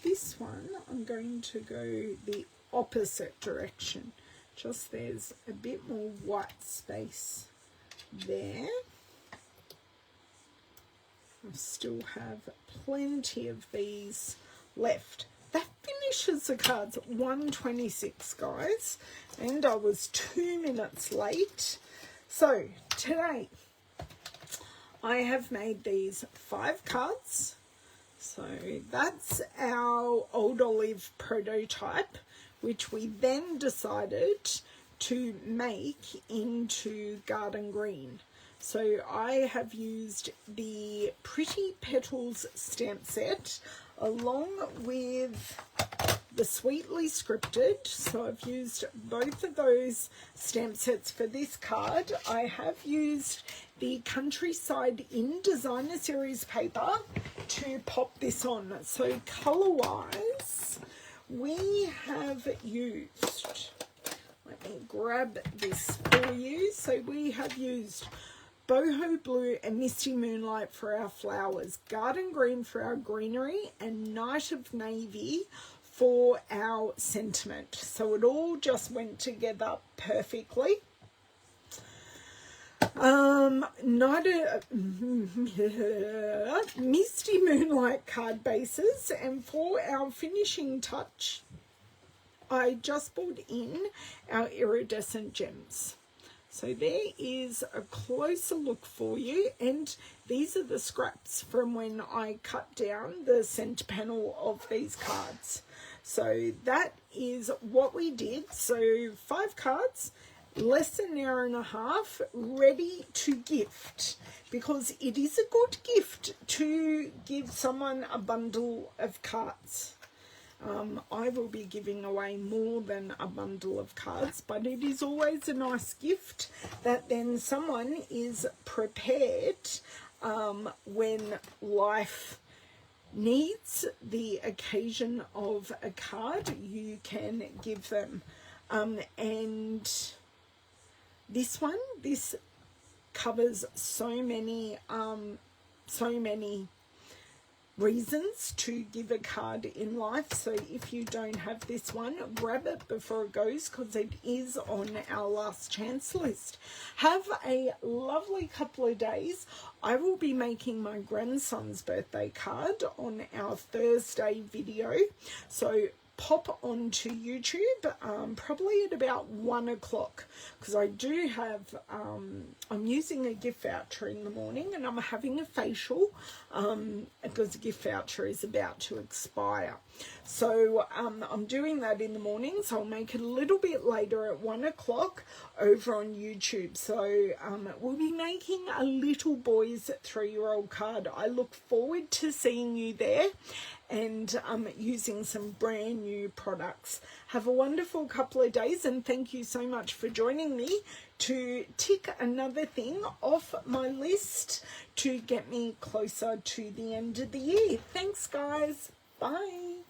This one I'm going to go the opposite direction, just there's a bit more white space there. I still have plenty of these left. That finishes the cards at 1:26, guys, and I was 2 minutes late. So today I have made these 5 cards. So that's our Old Olive prototype, which we then decided to make into garden green. So I have used the Pretty Petals stamp set along with the Sweetly Scripted. So I've used both of those stamp sets for this card. I have used the Countryside in Designer Series paper to pop this on. So colour wise, we have used, let me grab this for you. So we have used Boho Blue and Misty Moonlight for our flowers, Garden Green for our greenery, and Night of Navy for our sentiment. So it all just went together perfectly. Misty Moonlight card bases, and for our finishing touch I just brought in our iridescent gems. So there is a closer look for you, and these are the scraps from when I cut down the centre panel of these cards. So that is what we did. So 5 cards, less than an hour and a half, ready to gift, because it is a good gift to give someone a bundle of cards. I will be giving away more than a bundle of cards, but it is always a nice gift that then someone is prepared when life needs the occasion of a card, you can give them. And this covers so many reasons to give a card in life. So if you don't have this one, grab it before it goes, because it is on our last chance list. Have a lovely couple of days. I will be making my grandson's birthday card on our Thursday video, so pop onto YouTube probably at about 1 o'clock, because I do have I'm using a gift voucher in the morning, and I'm having a facial because the gift voucher is about to expire. So I'm doing that in the morning, so I'll make it a little bit later at 1 o'clock over on YouTube. So we'll be making a little boy's 3-year-old card. I look forward to seeing you there and using some brand new products. Have a wonderful couple of days, and thank you so much for joining me to tick another thing off my list to get me closer to the end of the year. Thanks, guys. Bye.